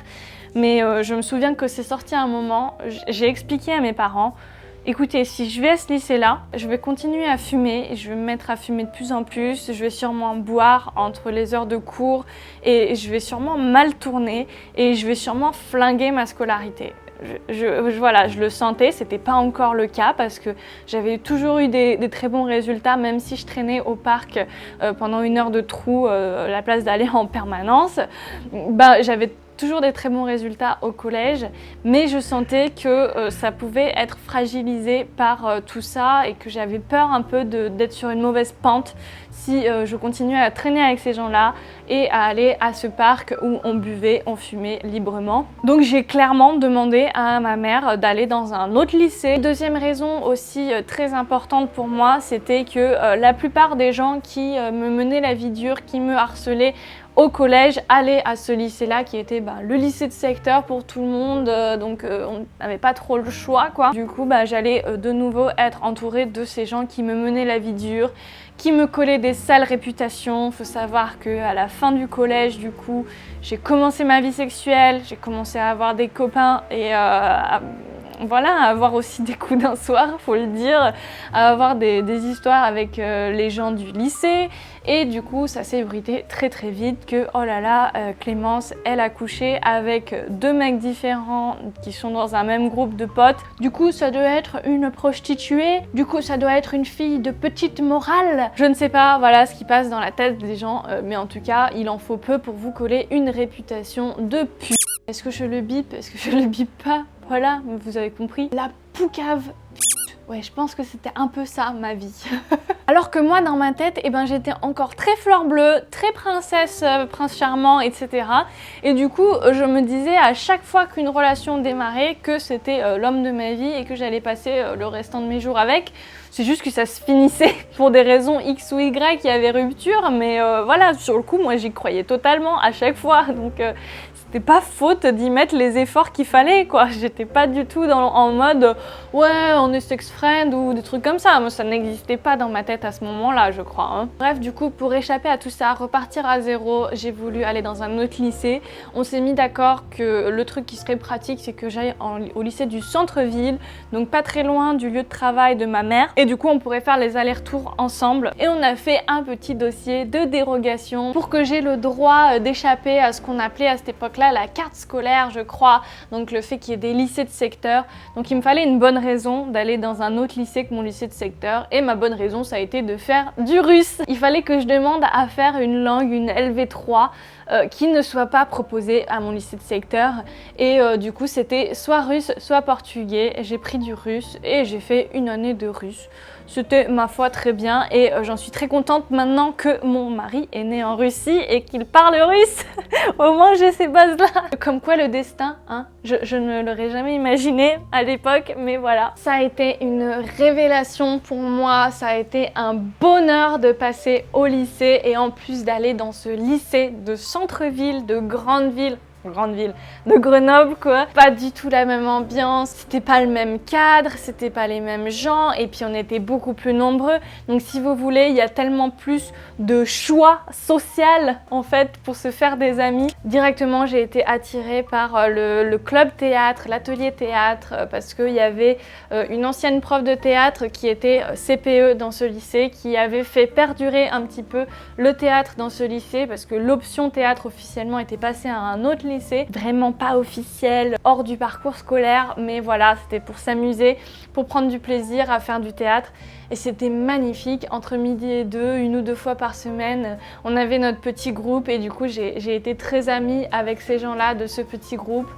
Mais je me souviens que c'est sorti à un moment, j'ai expliqué à mes parents, écoutez, si je vais à ce lycée-là, je vais continuer à fumer, et je vais me mettre à fumer de plus en plus, je vais sûrement boire entre les heures de cours et je vais sûrement mal tourner et je vais sûrement flinguer ma scolarité. Voilà, je le sentais, c'était pas encore le cas parce que j'avais toujours eu des très bons résultats même si je traînais au parc pendant 1 heure de trou à la place d'aller en permanence. J'avais toujours des très bons résultats au collège, mais je sentais que ça pouvait être fragilisé par tout ça et que j'avais peur un peu d'être sur une mauvaise pente si je continuais à traîner avec ces gens-là et à aller à ce parc où on buvait, on fumait librement. Donc j'ai clairement demandé à ma mère d'aller dans un autre lycée. Deuxième raison aussi très importante pour moi, c'était que la plupart des gens qui me menaient la vie dure, qui me harcelaient au collège, allaient à ce lycée-là qui était le lycée de secteur pour tout le monde, donc on n'avait pas trop le choix quoi. Du coup j'allais de nouveau être entourée de ces gens qui me menaient la vie dure, qui me collait des sales réputations. Faut savoir qu'à la fin du collège, du coup, j'ai commencé ma vie sexuelle, j'ai commencé à avoir des copains et voilà, à avoir aussi des coups d'un soir, faut le dire, à avoir des histoires avec les gens du lycée. Et du coup, ça s'est bruité très très vite que, oh là là, Clémence, elle a couché avec 2 mecs différents qui sont dans un même groupe de potes. Du coup, ça doit être une prostituée. Du coup, ça doit être une fille de petite morale. Je ne sais pas, voilà ce qui passe dans la tête des gens. Mais en tout cas, il en faut peu pour vous coller une réputation de pute. Est-ce que je le bip? Est-ce que je le bip pas? Voilà, vous avez compris. La poucave. Ouais, je pense que c'était un peu ça ma vie. Alors que moi, dans ma tête, eh ben, j'étais encore très fleur bleue, très princesse, prince charmant, etc. Et du coup, je me disais à chaque fois qu'une relation démarrait que c'était l'homme de ma vie et que j'allais passer le restant de mes jours avec. C'est juste que ça se finissait pour des raisons X ou Y, il y avait rupture, mais voilà, sur le coup, moi j'y croyais totalement à chaque fois. Donc c'était pas faute d'y mettre les efforts qu'il fallait, quoi. J'étais pas du tout en mode ouais, on est sex friend ou des trucs comme ça. Moi, ça n'existait pas dans ma tête à ce moment-là, je crois. Hein. Bref, du coup, pour échapper à tout ça, repartir à zéro, j'ai voulu aller dans un autre lycée. On s'est mis d'accord que le truc qui serait pratique, c'est que j'aille au lycée du centre-ville, donc pas très loin du lieu de travail de ma mère. Et du coup, on pourrait faire les allers-retours ensemble. Et on a fait un petit dossier de dérogation pour que j'ai le droit d'échapper à ce qu'on appelait à cette époque-là la carte scolaire, je crois. Donc le fait qu'il y ait des lycées de secteur. Donc il me fallait une bonne raison d'aller dans un autre lycée que mon lycée de secteur. Et ma bonne raison, ça a été de faire du russe. Il fallait que je demande à faire une langue, une LV3, qui ne soit pas proposée à mon lycée de secteur. Et du coup, c'était soit russe, soit portugais. J'ai pris du russe et j'ai fait une année de russe. C'était ma foi très bien et j'en suis très contente maintenant que mon mari est né en Russie et qu'il parle russe. Au moins j'ai ces bases-là. Comme quoi le destin, hein, je ne l'aurais jamais imaginé à l'époque, mais voilà. Ça a été une révélation pour moi, ça a été un bonheur de passer au lycée et en plus d'aller dans ce lycée de centre-ville, de grande ville de Grenoble, quoi. Pas du tout la même ambiance, c'était pas le même cadre, c'était pas les mêmes gens et puis on était beaucoup plus nombreux. Donc si vous voulez, il y a tellement plus de choix social en fait pour se faire des amis. Directement, j'ai été attirée par le club théâtre, l'atelier théâtre parce qu'il y avait une ancienne prof de théâtre qui était CPE dans ce lycée qui avait fait perdurer un petit peu le théâtre dans ce lycée parce que l'option théâtre officiellement était passée à un autre lycée, vraiment pas officiel, hors du parcours scolaire, mais voilà, c'était pour s'amuser, pour prendre du plaisir à faire du théâtre et c'était magnifique. Entre midi et 2, 1 ou 2 fois par semaine, on avait notre petit groupe et du coup j'ai été très amie avec ces gens-là de ce petit groupe.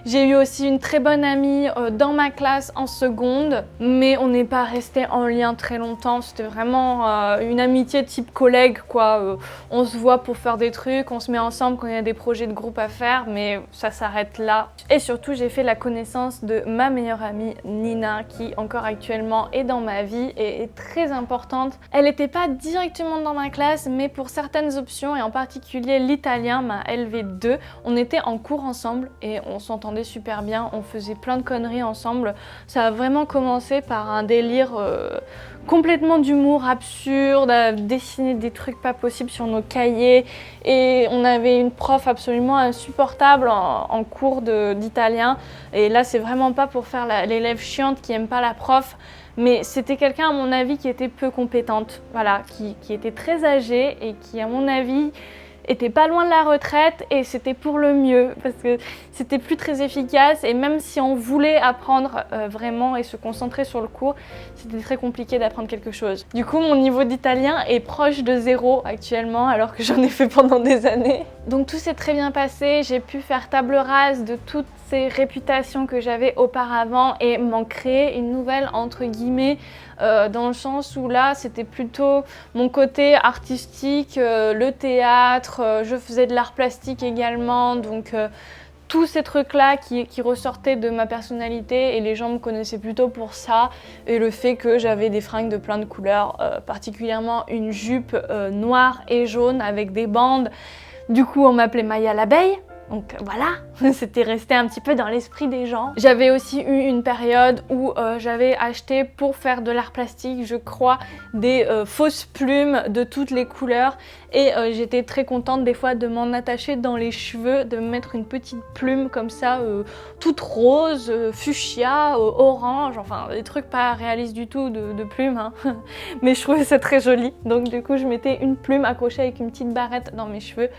J'ai eu aussi une très bonne amie dans ma classe en seconde, mais on n'est pas resté en lien très longtemps. C'était vraiment une amitié type collègue, quoi. On se voit pour faire des trucs, on se met ensemble quand il y a des projets de groupe à faire, mais ça s'arrête là. Et surtout, j'ai fait la connaissance de ma meilleure amie, Nina, qui encore actuellement est dans ma vie et est très importante. Elle n'était pas directement dans ma classe, mais pour certaines options, et en particulier l'italien, ma LV2, on était en cours ensemble et on s'entendait super bien, on faisait plein de conneries ensemble. Ça a vraiment commencé par un délire complètement d'humour absurde, à dessiner des trucs pas possibles sur nos cahiers et on avait une prof absolument insupportable en cours d'italien et là c'est vraiment pas pour faire l'élève chiante qui aime pas la prof, mais c'était quelqu'un à mon avis qui était peu compétente, voilà, qui était très âgée et qui à mon avis était pas loin de la retraite et c'était pour le mieux parce que c'était plus très efficace et même si on voulait apprendre vraiment et se concentrer sur le cours, c'était très compliqué d'apprendre quelque chose. Du coup, mon niveau d'italien est proche de 0 actuellement alors que j'en ai fait pendant des années. Donc tout s'est très bien passé, j'ai pu faire table rase de toutes ces réputations que j'avais auparavant et m'en créer une nouvelle entre guillemets dans le sens où là c'était plutôt mon côté artistique, le théâtre, je faisais de l'art plastique également, donc tous ces trucs-là qui ressortaient de ma personnalité et les gens me connaissaient plutôt pour ça et le fait que j'avais des fringues de plein de couleurs, particulièrement une jupe noire et jaune avec des bandes. Du coup on m'appelait Maya l'abeille. Donc voilà, c'était resté un petit peu dans l'esprit des gens. J'avais aussi eu une période où j'avais acheté pour faire de l'art plastique, je crois, des fausses plumes de toutes les couleurs. Et j'étais très contente des fois de m'en attacher dans les cheveux, de me mettre une petite plume comme ça, toute rose, fuchsia, orange, enfin des trucs pas réalistes du tout de plumes, hein. Mais je trouvais ça très joli. Donc du coup je mettais une plume accrochée avec une petite barrette dans mes cheveux.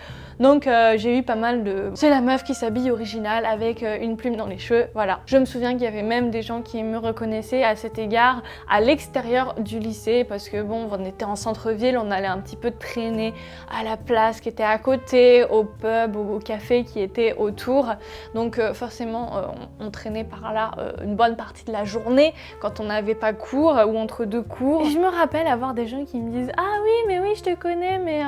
Donc j'ai eu pas mal de... C'est la meuf qui s'habille originale avec une plume dans les cheveux, voilà. Je me souviens qu'il y avait même des gens qui me reconnaissaient à cet égard à l'extérieur du lycée parce que bon, on était en centre-ville, on allait un petit peu traîner à la place qui était à côté, au pub, au café qui était autour. Donc forcément on traînait par là une bonne partie de la journée quand on n'avait pas cours ou entre deux cours. Et je me rappelle avoir des gens qui me disent « Ah oui, mais oui, je te connais, mais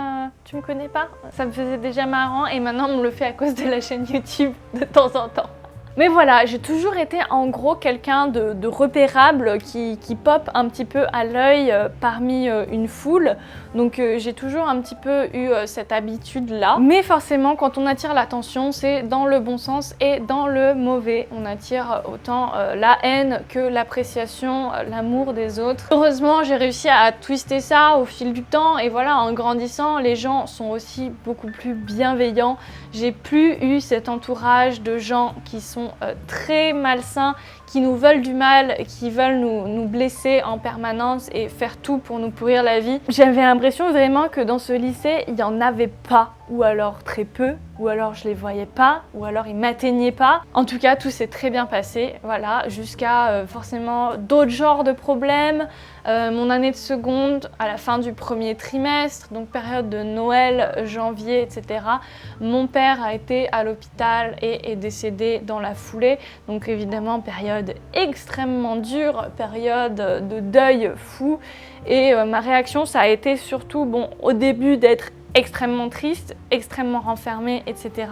tu me connais pas ?» Ça me faisait déjà marrant et maintenant on me le fait à cause de la chaîne YouTube de temps en temps. Mais voilà, j'ai toujours été en gros quelqu'un de repérable qui pop un petit peu à l'œil parmi une foule. Donc j'ai toujours un petit peu eu cette habitude-là. Mais forcément, quand on attire l'attention, c'est dans le bon sens et dans le mauvais. On attire autant la haine que l'appréciation, l'amour des autres. Heureusement, j'ai réussi à twister ça au fil du temps. Et voilà, en grandissant, les gens sont aussi beaucoup plus bienveillants. J'ai plus eu cet entourage de gens qui sont très malsains, qui nous veulent du mal, qui veulent nous blesser en permanence et faire tout pour nous pourrir la vie. J'avais l'impression vraiment que dans ce lycée, il n'y en avait pas, ou alors très peu, ou alors je les voyais pas, ou alors ils m'atteignaient pas. En tout cas, tout s'est très bien passé, voilà, jusqu'à forcément d'autres genres de problèmes. Mon année de seconde, à la fin du premier trimestre, donc période de Noël, janvier, etc. Mon père a été à l'hôpital et est décédé dans la foulée. Donc évidemment, période extrêmement dure, période de deuil fou. Et ma réaction, ça a été surtout, bon, au début d'être extrêmement triste, extrêmement renfermée, etc.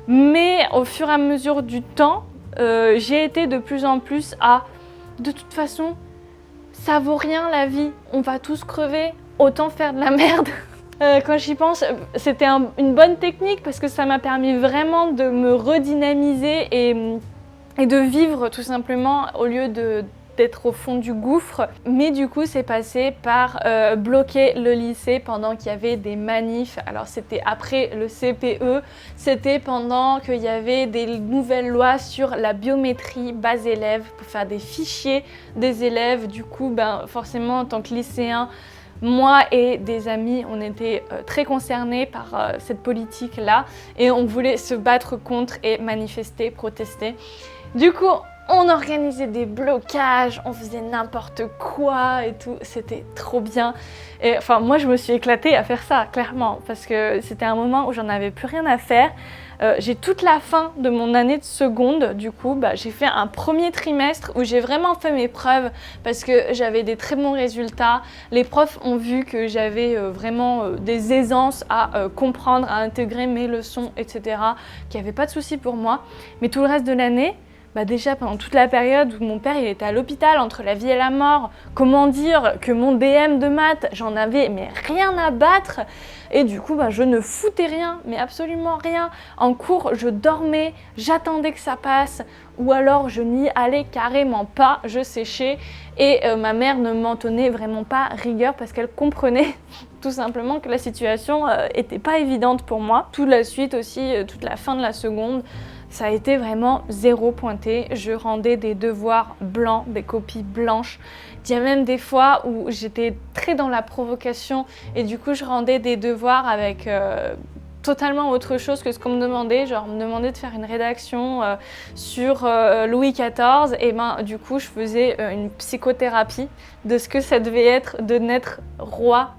Mais au fur et à mesure du temps, j'ai été de plus en plus à, de toute façon, ça vaut rien la vie, on va tous crever, autant faire de la merde. Quand j'y pense, c'était une bonne technique parce que ça m'a permis vraiment de me redynamiser et de vivre tout simplement au lieu d'être au fond du gouffre. Mais du coup, c'est passé par bloquer le lycée pendant qu'il y avait des manifs. Alors c'était après le CPE, c'était pendant qu'il y avait des nouvelles lois sur la biométrie base élèves pour faire des fichiers des élèves. Du coup, ben, forcément, en tant que lycéen, moi et des amis, on était très concernés par cette politique-là et on voulait se battre contre et manifester, protester. Du coup, on organisait des blocages, on faisait n'importe quoi et tout, c'était trop bien. Et enfin, moi je me suis éclatée à faire ça, clairement, parce que c'était un moment où j'en avais plus rien à faire. J'ai toute la fin de mon année de seconde, du coup, j'ai fait un premier trimestre où j'ai vraiment fait mes preuves parce que j'avais des très bons résultats. Les profs ont vu que j'avais vraiment des aisances à comprendre, à intégrer mes leçons, etc. Qu'il n'y avait pas de souci pour moi. Mais tout le reste de l'année, déjà pendant toute la période où mon père il était à l'hôpital entre la vie et la mort, comment dire que mon DM de maths, j'en avais mais rien à battre et du coup je ne foutais rien, mais absolument rien. En cours je dormais, j'attendais que ça passe ou alors je n'y allais carrément pas, je séchais et ma mère ne m'en tenait vraiment pas rigueur parce qu'elle comprenait tout simplement que la situation était pas évidente pour moi. Toute la suite aussi, toute la fin de la seconde, ça a été vraiment zéro pointé. Je rendais des devoirs blancs, des copies blanches. Il y a même des fois où j'étais très dans la provocation et du coup je rendais des devoirs avec totalement autre chose que ce qu'on me demandait. Genre on me demandait de faire une rédaction sur Louis XIV et du coup je faisais une psychothérapie de ce que ça devait être de naître roi.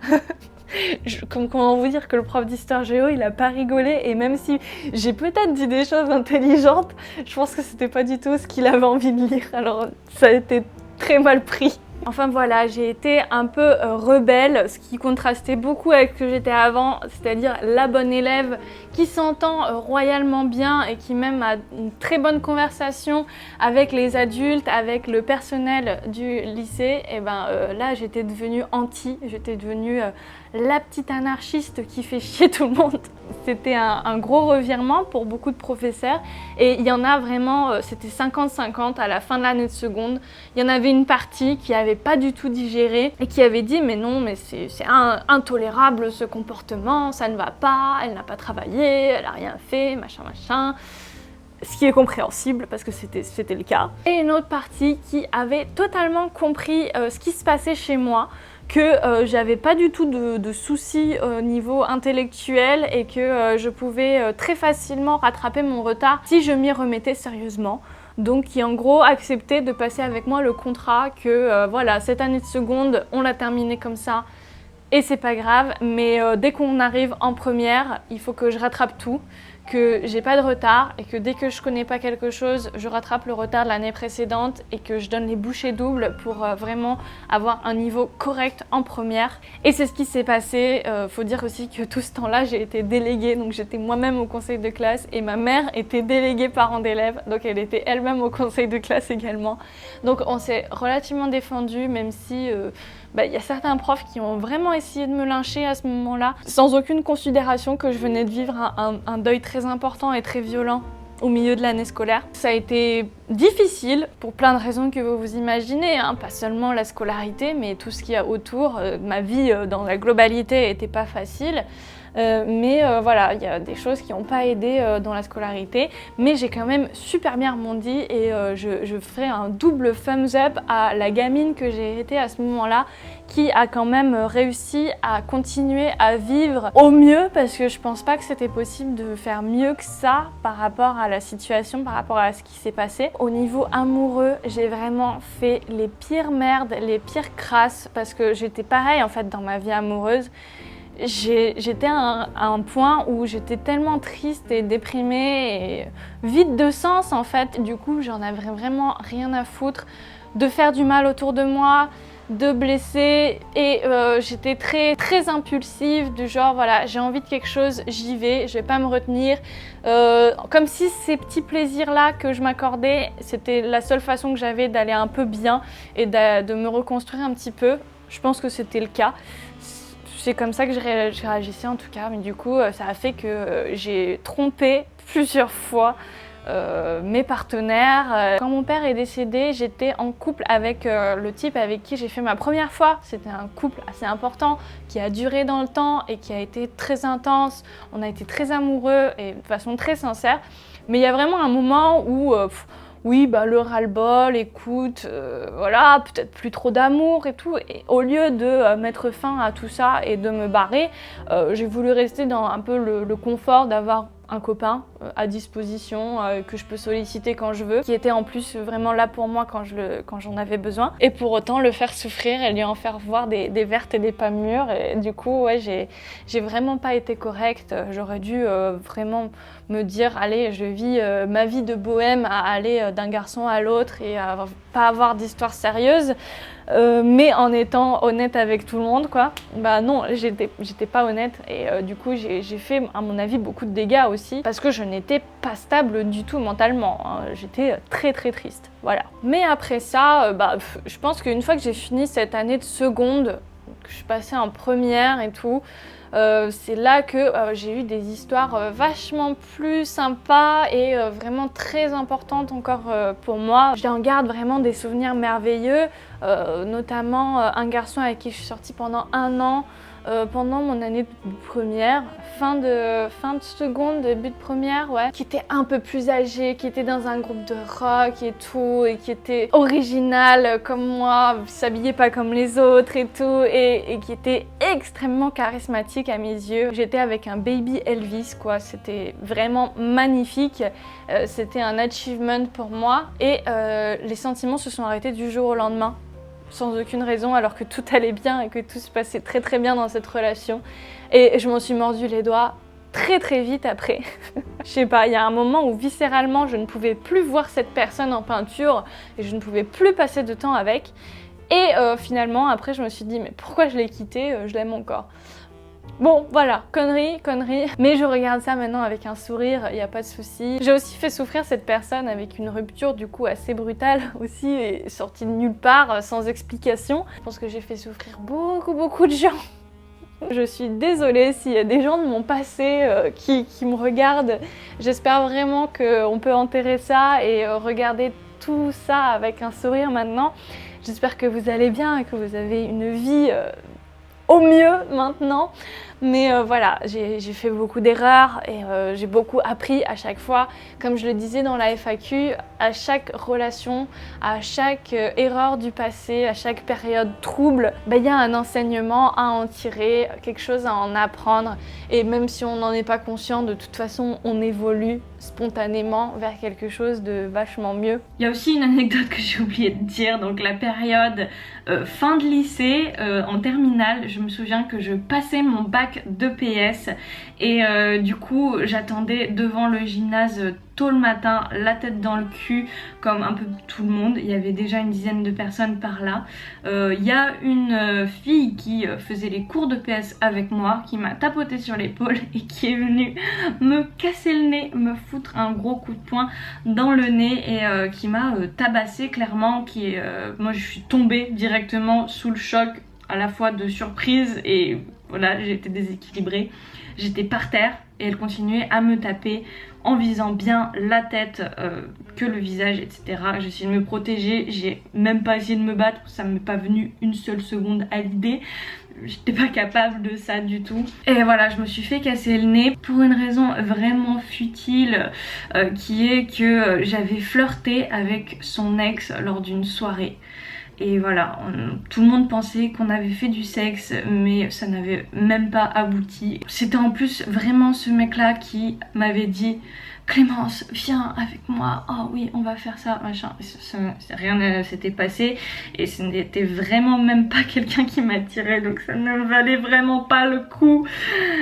Comment vous dire que le prof d'histoire géo il a pas rigolé et même si j'ai peut-être dit des choses intelligentes, je pense que c'était pas du tout ce qu'il avait envie de lire, alors ça a été très mal pris. Enfin voilà, j'ai été un peu rebelle, ce qui contrastait beaucoup avec ce que j'étais avant, c'est-à-dire la bonne élève qui s'entend royalement bien et qui même a une très bonne conversation avec les adultes, avec le personnel du lycée. Et là j'étais devenue j'étais devenue la petite anarchiste qui fait chier tout le monde. C'était un gros revirement pour beaucoup de professeurs et il y en a vraiment, c'était 50-50 à la fin de l'année de seconde. Il y en avait une partie qui n'avait pas du tout digéré et qui avait dit mais non, mais c'est intolérable ce comportement, ça ne va pas, elle n'a pas travaillé, elle n'a rien fait, machin machin. Ce qui est compréhensible parce que c'était le cas. Et une autre partie qui avait totalement compris ce qui se passait chez moi, que j'avais pas du tout de soucis au niveau intellectuel et que je pouvais très facilement rattraper mon retard si je m'y remettais sérieusement. Donc qui en gros acceptait de passer avec moi le contrat que voilà, cette année de seconde, on l'a terminée comme ça et c'est pas grave, mais dès qu'on arrive en première, il faut que je rattrape tout, que j'ai pas de retard et que dès que je connais pas quelque chose, je rattrape le retard de l'année précédente et que je donne les bouchées doubles pour vraiment avoir un niveau correct en première. Et c'est ce qui s'est passé. Faut dire aussi que tout ce temps-là, j'ai été déléguée, donc j'étais moi-même au conseil de classe et ma mère était déléguée parent d'élèves, donc elle était elle-même au conseil de classe également. Donc on s'est relativement défendu, même si y a certains profs qui ont vraiment essayé de me lyncher à ce moment-là, sans aucune considération que je venais de vivre un deuil très important et très violent au milieu de l'année scolaire. Ça a été difficile pour plein de raisons que vous vous imaginez, hein. Pas seulement la scolarité, mais tout ce qu'il y a autour. Ma vie dans la globalité n'était pas facile. Voilà, il y a des choses qui n'ont pas aidé dans la scolarité, mais j'ai quand même super bien rebondi et je ferai un double thumbs up à la gamine que j'ai été à ce moment-là, qui a quand même réussi à continuer à vivre au mieux, parce que je pense pas que c'était possible de faire mieux que ça par rapport à la situation, par rapport à ce qui s'est passé. Au niveau amoureux, j'ai vraiment fait les pires merdes, les pires crasses, parce que j'étais pareil en fait dans ma vie amoureuse. J'étais à un point où j'étais tellement triste et déprimée et vide de sens en fait. Du coup, j'en avais vraiment rien à foutre de faire du mal autour de moi, de blesser, et j'étais très impulsive, du genre voilà, j'ai envie de quelque chose, j'y vais, je vais pas me retenir. Comme si ces petits plaisirs là que je m'accordais, c'était la seule façon que j'avais d'aller un peu bien et de me reconstruire un petit peu. Je pense que c'était le cas. C'est comme ça que je réagissais en tout cas, mais du coup ça a fait que j'ai trompé plusieurs fois mes partenaires. Quand mon père est décédé, j'étais en couple avec le type avec qui j'ai fait ma première fois. C'était un couple assez important qui a duré dans le temps et qui a été très intense. On a été très amoureux et de façon très sincère, mais il y a vraiment un moment où oui, le ras-le-bol, écoute, voilà, peut-être plus trop d'amour et tout. Et au lieu de mettre fin à tout ça et de me barrer, j'ai voulu rester dans un peu le confort d'avoir un copain à disposition que je peux solliciter quand je veux, qui était en plus vraiment là pour moi quand j'en avais besoin. Et pour autant le faire souffrir et lui en faire voir des vertes et des pas mûres. Et du coup, ouais, j'ai vraiment pas été correcte. J'aurais dû vraiment me dire, allez, je vis ma vie de bohème à aller d'un garçon à l'autre et à pas avoir d'histoire sérieuse. Mais en étant honnête avec tout le monde, quoi. Non, j'étais pas honnête et du coup j'ai fait à mon avis beaucoup de dégâts aussi parce que je n'étais pas stable du tout mentalement, hein. J'étais très triste, voilà. Mais après ça, je pense qu'une fois que j'ai fini cette année de seconde, que je suis passée en première et tout, c'est là que j'ai eu des histoires vachement plus sympas et vraiment très importantes encore pour moi. J'en garde vraiment des souvenirs merveilleux, notamment un garçon avec qui je suis sortie pendant 1 an, pendant mon année de première, fin de seconde, début de première, ouais, qui était un peu plus âgé, qui était dans un groupe de rock et tout, et qui était original comme moi, s'habillait pas comme les autres et tout, et qui était extrêmement charismatique à mes yeux. J'étais avec un baby Elvis, quoi, c'était vraiment magnifique, c'était un achievement pour moi, et les sentiments se sont arrêtés du jour au lendemain. Sans aucune raison, alors que tout allait bien et que tout se passait très bien dans cette relation. Et je m'en suis mordu les doigts très vite après. Je sais pas, il y a un moment où viscéralement je ne pouvais plus voir cette personne en peinture et je ne pouvais plus passer de temps avec. Et finalement, après je me suis dit, mais pourquoi je l'ai quitté, je l'aime encore. Bon, voilà, connerie, mais je regarde ça maintenant avec un sourire, il n'y a pas de souci. J'ai aussi fait souffrir cette personne avec une rupture du coup assez brutale aussi, et sortie de nulle part, sans explication. Je pense que j'ai fait souffrir beaucoup de gens. Je suis désolée s'il y a des gens de mon passé qui me regardent. J'espère vraiment qu'on peut enterrer ça et regarder tout ça avec un sourire maintenant. J'espère que vous allez bien et que vous avez une vie au mieux maintenant. Mais voilà, j'ai fait beaucoup d'erreurs et j'ai beaucoup appris à chaque fois. Comme je le disais dans la FAQ, à chaque relation, à chaque erreur du passé, à chaque période trouble, il y a un enseignement à en tirer, quelque chose à en apprendre. Et même si on n'en est pas conscient, de toute façon, on évolue spontanément vers quelque chose de vachement mieux. Il y a aussi une anecdote que j'ai oublié de dire, donc la période fin de lycée, en terminale, je me souviens que je passais mon bac de PS et du coup j'attendais devant le gymnase tôt le matin, la tête dans le cul, comme un peu tout le monde. Il y avait déjà une dizaine de personnes par là. Il y a une fille qui faisait les cours de PS avec moi, qui m'a tapoté sur l'épaule et qui est venue me casser le nez, me foutre un gros coup de poing dans le nez et qui m'a tabassé clairement. Moi je suis tombée directement sous le choc, à la fois de surprise et voilà, j'ai été déséquilibrée. J'étais par terre et elle continuait à me taper en visant bien la tête que le visage, etc. J'ai essayé de me protéger, j'ai même pas essayé de me battre, ça m'est pas venu une seule seconde à l'idée. J'étais pas capable de ça du tout. Et voilà, je me suis fait casser le nez pour une raison vraiment futile qui est que j'avais flirté avec son ex lors d'une soirée. Et voilà, tout le monde pensait qu'on avait fait du sexe, mais ça n'avait même pas abouti. C'était en plus vraiment ce mec-là qui m'avait dit « Clémence, viens avec moi, oh oui, on va faire ça, machin ». Rien ne s'était passé et ce n'était vraiment même pas quelqu'un qui m'attirait, donc ça ne valait vraiment pas le coup.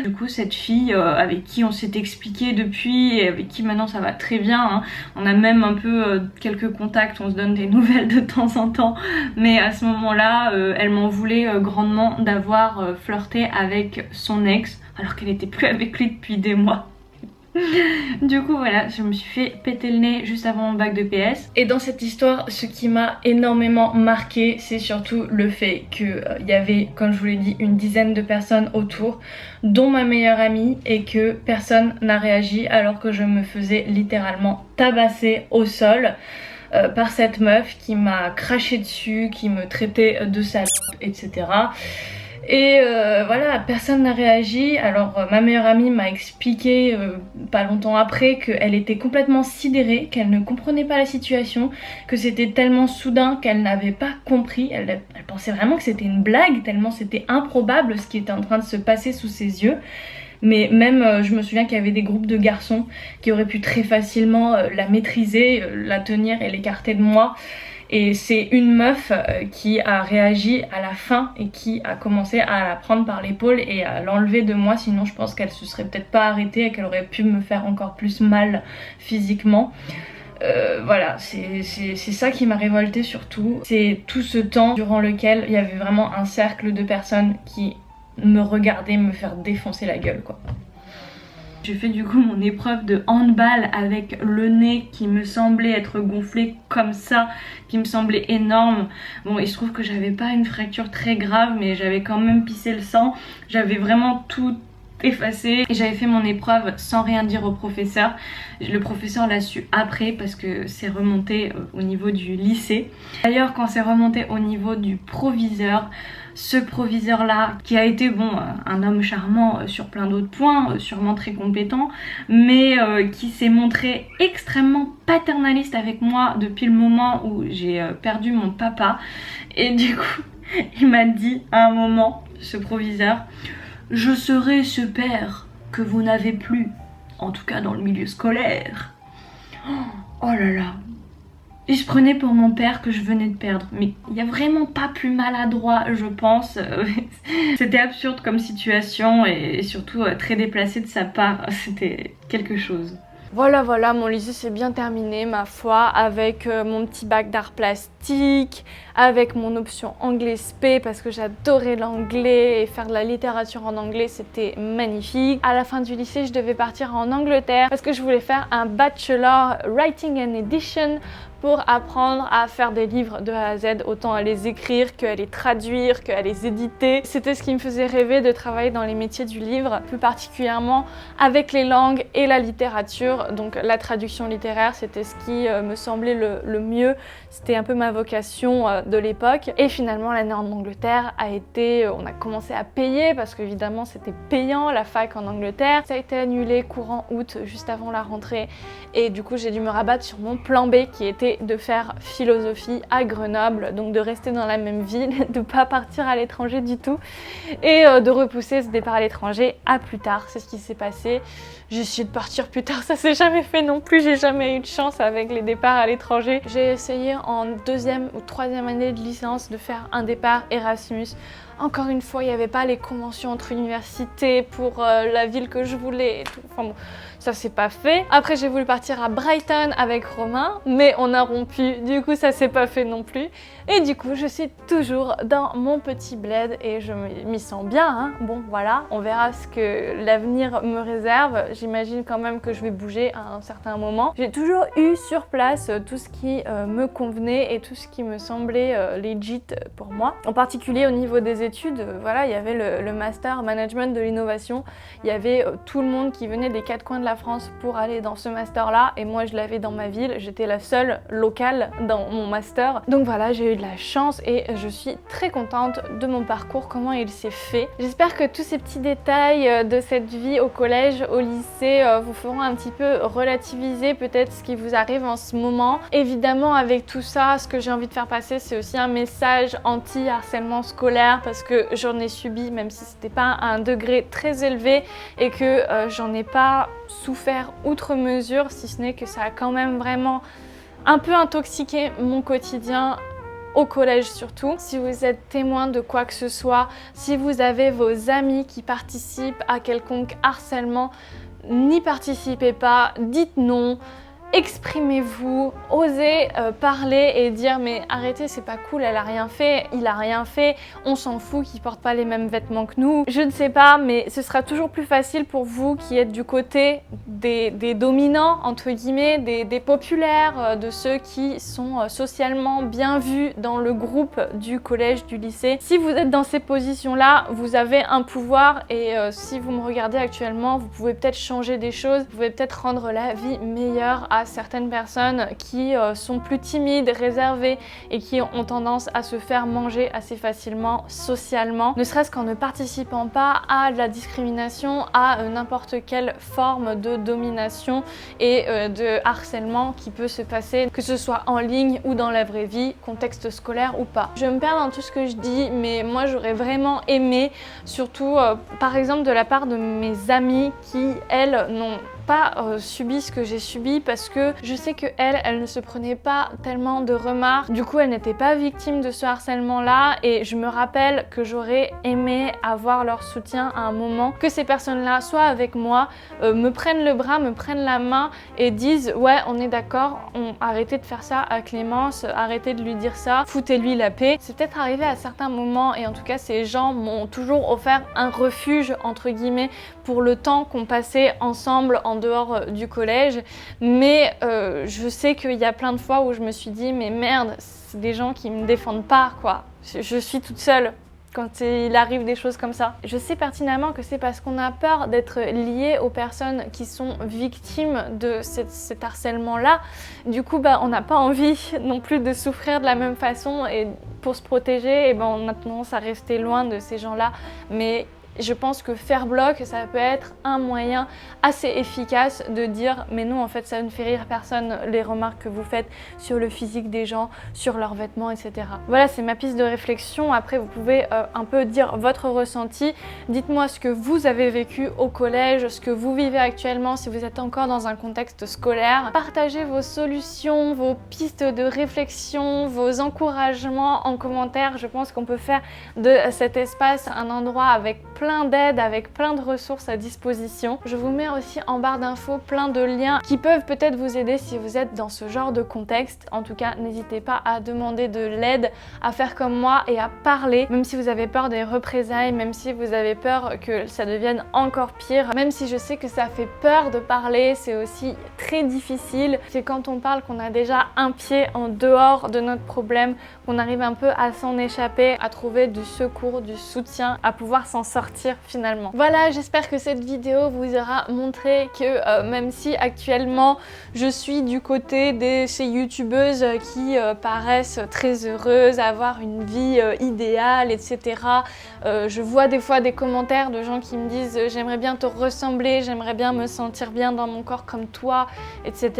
Du coup, cette fille avec qui on s'est expliqué depuis et avec qui maintenant ça va très bien, hein. On a même un peu quelques contacts, on se donne des nouvelles de temps en temps. Mais à ce moment-là, elle m'en voulait grandement d'avoir flirté avec son ex alors qu'elle était plus avec lui depuis des mois. Du coup voilà, je me suis fait péter le nez juste avant mon bac de PS. Et dans cette histoire, ce qui m'a énormément marqué, c'est surtout le fait qu'il y avait, comme je vous l'ai dit, une dizaine de personnes autour, dont ma meilleure amie, et que personne n'a réagi alors que je me faisais littéralement tabasser au sol par cette meuf qui m'a craché dessus, qui me traitait de salope, etc. Et voilà, personne n'a réagi. Alors ma meilleure amie m'a expliqué pas longtemps après qu'elle était complètement sidérée, qu'elle ne comprenait pas la situation, que c'était tellement soudain qu'elle n'avait pas compris. Elle pensait vraiment que c'était une blague, tellement c'était improbable ce qui était en train de se passer sous ses yeux. Mais même je me souviens qu'il y avait des groupes de garçons qui auraient pu très facilement la maîtriser, la tenir et l'écarter de moi. Et c'est une meuf qui a réagi à la fin et qui a commencé à la prendre par l'épaule et à l'enlever de moi, sinon je pense qu'elle se serait peut-être pas arrêtée et qu'elle aurait pu me faire encore plus mal physiquement. Voilà, c'est ça qui m'a révoltée surtout. C'est tout ce temps durant lequel il y avait vraiment un cercle de personnes qui me regardaient me faire défoncer la gueule, quoi. J'ai fait du coup mon épreuve de handball avec le nez qui me semblait être gonflé comme ça, qui me semblait énorme. Bon, il se trouve que j'avais pas une fracture très grave, mais j'avais quand même pissé le sang. J'avais vraiment tout effacé et j'avais fait mon épreuve sans rien dire au professeur. Le professeur l'a su après parce que c'est remonté au niveau du lycée. D'ailleurs, quand c'est remonté au niveau du proviseur, ce proviseur là qui a été bon un homme charmant sur plein d'autres points, sûrement très compétent, mais qui s'est montré extrêmement paternaliste avec moi depuis le moment où j'ai perdu mon papa. Et du coup il m'a dit à un moment, ce proviseur: je serai ce père que vous n'avez plus, en tout cas dans le milieu scolaire. Oh là là. Il se prenait pour mon père que je venais de perdre. Mais il n'y a vraiment pas plus maladroit, je pense. C'était absurde comme situation et surtout très déplacé de sa part. C'était quelque chose. Voilà, mon lycée s'est bien terminé, ma foi, avec mon petit bac d'art plastique, avec mon option anglais SP parce que j'adorais l'anglais et faire de la littérature en anglais, c'était magnifique. À la fin du lycée, je devais partir en Angleterre parce que je voulais faire un bachelor Writing and Edition pour apprendre à faire des livres de A à Z, autant à les écrire qu'à les traduire, qu'à les éditer. C'était ce qui me faisait rêver de travailler dans les métiers du livre, plus particulièrement avec les langues et la littérature. Donc la traduction littéraire, c'était ce qui me semblait le mieux. C'était un peu ma vocation de l'époque. Et finalement, l'année en Angleterre a été... on a commencé à payer parce qu'évidemment, c'était payant, la fac en Angleterre. Ça a été annulé courant août, juste avant la rentrée. Et du coup, j'ai dû me rabattre sur mon plan B qui était de faire philosophie à Grenoble, donc de rester dans la même ville, de pas partir à l'étranger du tout et de repousser ce départ à l'étranger à plus tard. C'est ce qui s'est passé. J'ai essayé de partir plus tard, ça s'est jamais fait non plus, j'ai jamais eu de chance avec les départs à l'étranger. J'ai essayé en 2e ou 3e année de licence de faire un départ Erasmus. Encore une fois, il n'y avait pas les conventions entre universités pour la ville que je voulais et tout. Enfin bon, ça s'est pas fait. Après, j'ai voulu partir à Brighton avec Romain, mais on a rompu. Du coup, ça s'est pas fait non plus. Et du coup, je suis toujours dans mon petit bled et je m'y sens bien. Hein. Bon, voilà, on verra ce que l'avenir me réserve. J'imagine quand même que je vais bouger à un certain moment. J'ai toujours eu sur place tout ce qui me convenait et tout ce qui me semblait legit pour moi. En particulier au niveau des études, voilà, il y avait le master management de l'innovation. Il y avait tout le monde qui venait des 4 coins de la France pour aller dans ce master-là et moi je l'avais dans ma ville. J'étais la seule locale dans mon master. Donc voilà, j'ai eu de la chance et je suis très contente de mon parcours, comment il s'est fait. J'espère que tous ces petits détails de cette vie au collège, au lycée vous feront un petit peu relativiser peut-être ce qui vous arrive en ce moment. Évidemment, avec tout ça, ce que j'ai envie de faire passer, c'est aussi un message anti-harcèlement scolaire parce que j'en ai subi, même si c'était pas à un degré très élevé et que j'en ai pas souffert outre mesure, si ce n'est que ça a quand même vraiment un peu intoxiqué mon quotidien au collège surtout. Si vous êtes témoin de quoi que ce soit, si vous avez vos amis qui participent à quelconque harcèlement, n'y participez pas, dites non. Exprimez-vous, osez parler et dire mais arrêtez, c'est pas cool, elle a rien fait, il a rien fait, on s'en fout qu'il porte pas les mêmes vêtements que nous. Je ne sais pas, mais ce sera toujours plus facile pour vous qui êtes du côté des dominants, entre guillemets, des populaires, de ceux qui sont socialement bien vus dans le groupe du collège, du lycée. Si vous êtes dans ces positions-là, vous avez un pouvoir et si vous me regardez actuellement, vous pouvez peut-être changer des choses, vous pouvez peut-être rendre la vie meilleure à certaines personnes qui sont plus timides, réservées et qui ont tendance à se faire manger assez facilement socialement, ne serait-ce qu'en ne participant pas à de la discrimination, à n'importe quelle forme de domination et de harcèlement qui peut se passer, que ce soit en ligne ou dans la vraie vie, contexte scolaire ou pas. Je me perds dans tout ce que je dis, mais moi j'aurais vraiment aimé, surtout par exemple de la part de mes amies qui, elles, n'ont pas subi ce que j'ai subi parce que je sais que elle ne se prenait pas tellement de remarques, du coup elle n'était pas victime de ce harcèlement là et je me rappelle que j'aurais aimé avoir leur soutien à un moment, que ces personnes là soient avec moi, me prennent le bras, me prennent la main et disent ouais on est d'accord, arrêtez de faire ça à Clémence, arrêtez de lui dire ça, foutez-lui la paix. C'est peut-être arrivé à certains moments et en tout cas ces gens m'ont toujours offert un refuge entre guillemets pour le temps qu'on passait ensemble en dehors du collège, mais je sais qu'il y a plein de fois où je me suis dit mais merde, c'est des gens qui me défendent pas quoi, je suis toute seule quand il arrive des choses comme ça. Je sais pertinemment que c'est parce qu'on a peur d'être lié aux personnes qui sont victimes de cet harcèlement-là. Du coup, on n'a pas envie non plus de souffrir de la même façon et pour se protéger, on a tendance à rester loin de ces gens-là. Mais je pense que faire bloc, ça peut être un moyen assez efficace de dire mais non en fait ça ne fait rire personne les remarques que vous faites sur le physique des gens, sur leurs vêtements, etc. Voilà, c'est ma piste de réflexion. Après vous pouvez un peu dire votre ressenti. Dites-moi ce que vous avez vécu au collège, ce que vous vivez actuellement si vous êtes encore dans un contexte scolaire. Partagez vos solutions, vos pistes de réflexion, vos encouragements en commentaire. Je pense qu'on peut faire de cet espace un endroit avec plein d'aides avec plein de ressources à disposition. Je vous mets aussi en barre d'infos plein de liens qui peuvent peut-être vous aider si vous êtes dans ce genre de contexte. En tout cas, n'hésitez pas à demander de l'aide, à faire comme moi et à parler, même si vous avez peur des représailles, même si vous avez peur que ça devienne encore pire, même si je sais que ça fait peur de parler, c'est aussi très difficile. C'est quand on parle qu'on a déjà un pied en dehors de notre problème, qu'on arrive un peu à s'en échapper, à trouver du secours, du soutien, à pouvoir s'en sortir finalement. Voilà, j'espère que cette vidéo vous aura montré que même si actuellement je suis du côté de ces youtubeuses qui paraissent très heureuses, avoir une vie idéale, etc. Je vois des fois des commentaires de gens qui me disent j'aimerais bien te ressembler, j'aimerais bien me sentir bien dans mon corps comme toi, etc.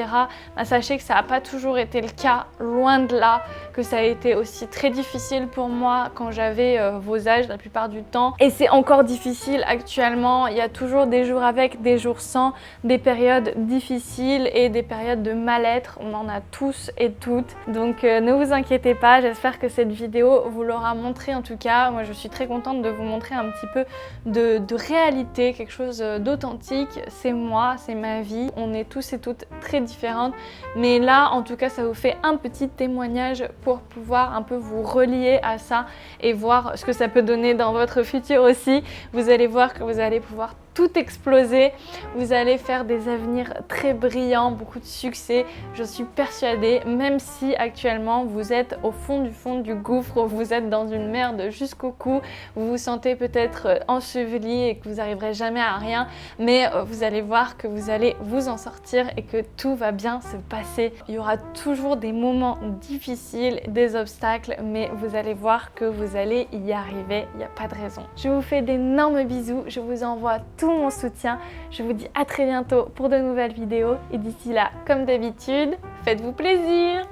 Bah, sachez que ça n'a pas toujours été le cas, loin de là, que ça a été aussi très difficile pour moi quand j'avais vos âges la plupart du temps. Et c'est encore difficile actuellement, il y a toujours des jours avec, des jours sans, des périodes difficiles et des périodes de mal-être, on en a tous et toutes. Donc ne vous inquiétez pas, j'espère que cette vidéo vous l'aura montré en tout cas. Moi je suis très contente de vous montrer un petit peu de réalité, quelque chose d'authentique. C'est moi, c'est ma vie, on est tous et toutes très différentes. Mais là en tout cas ça vous fait un petit témoignage pour pouvoir un peu vous relier à ça et voir ce que ça peut donner dans votre futur aussi. Vous allez voir que vous allez pouvoir tout exploser, vous allez faire des avenirs très brillants, beaucoup de succès, je suis persuadée, même si actuellement vous êtes au fond du gouffre, vous êtes dans une merde jusqu'au cou, vous vous sentez peut-être enseveli et que vous n'arriverez jamais à rien, mais vous allez voir que vous allez vous en sortir et que tout va bien se passer. Il y aura toujours des moments difficiles, des obstacles, mais vous allez voir que vous allez y arriver, il n'y a pas de raison. Je vous fais d'énormes bisous, je vous envoie tout mon soutien. Je vous dis à très bientôt pour de nouvelles vidéos et d'ici là, comme d'habitude, faites-vous plaisir!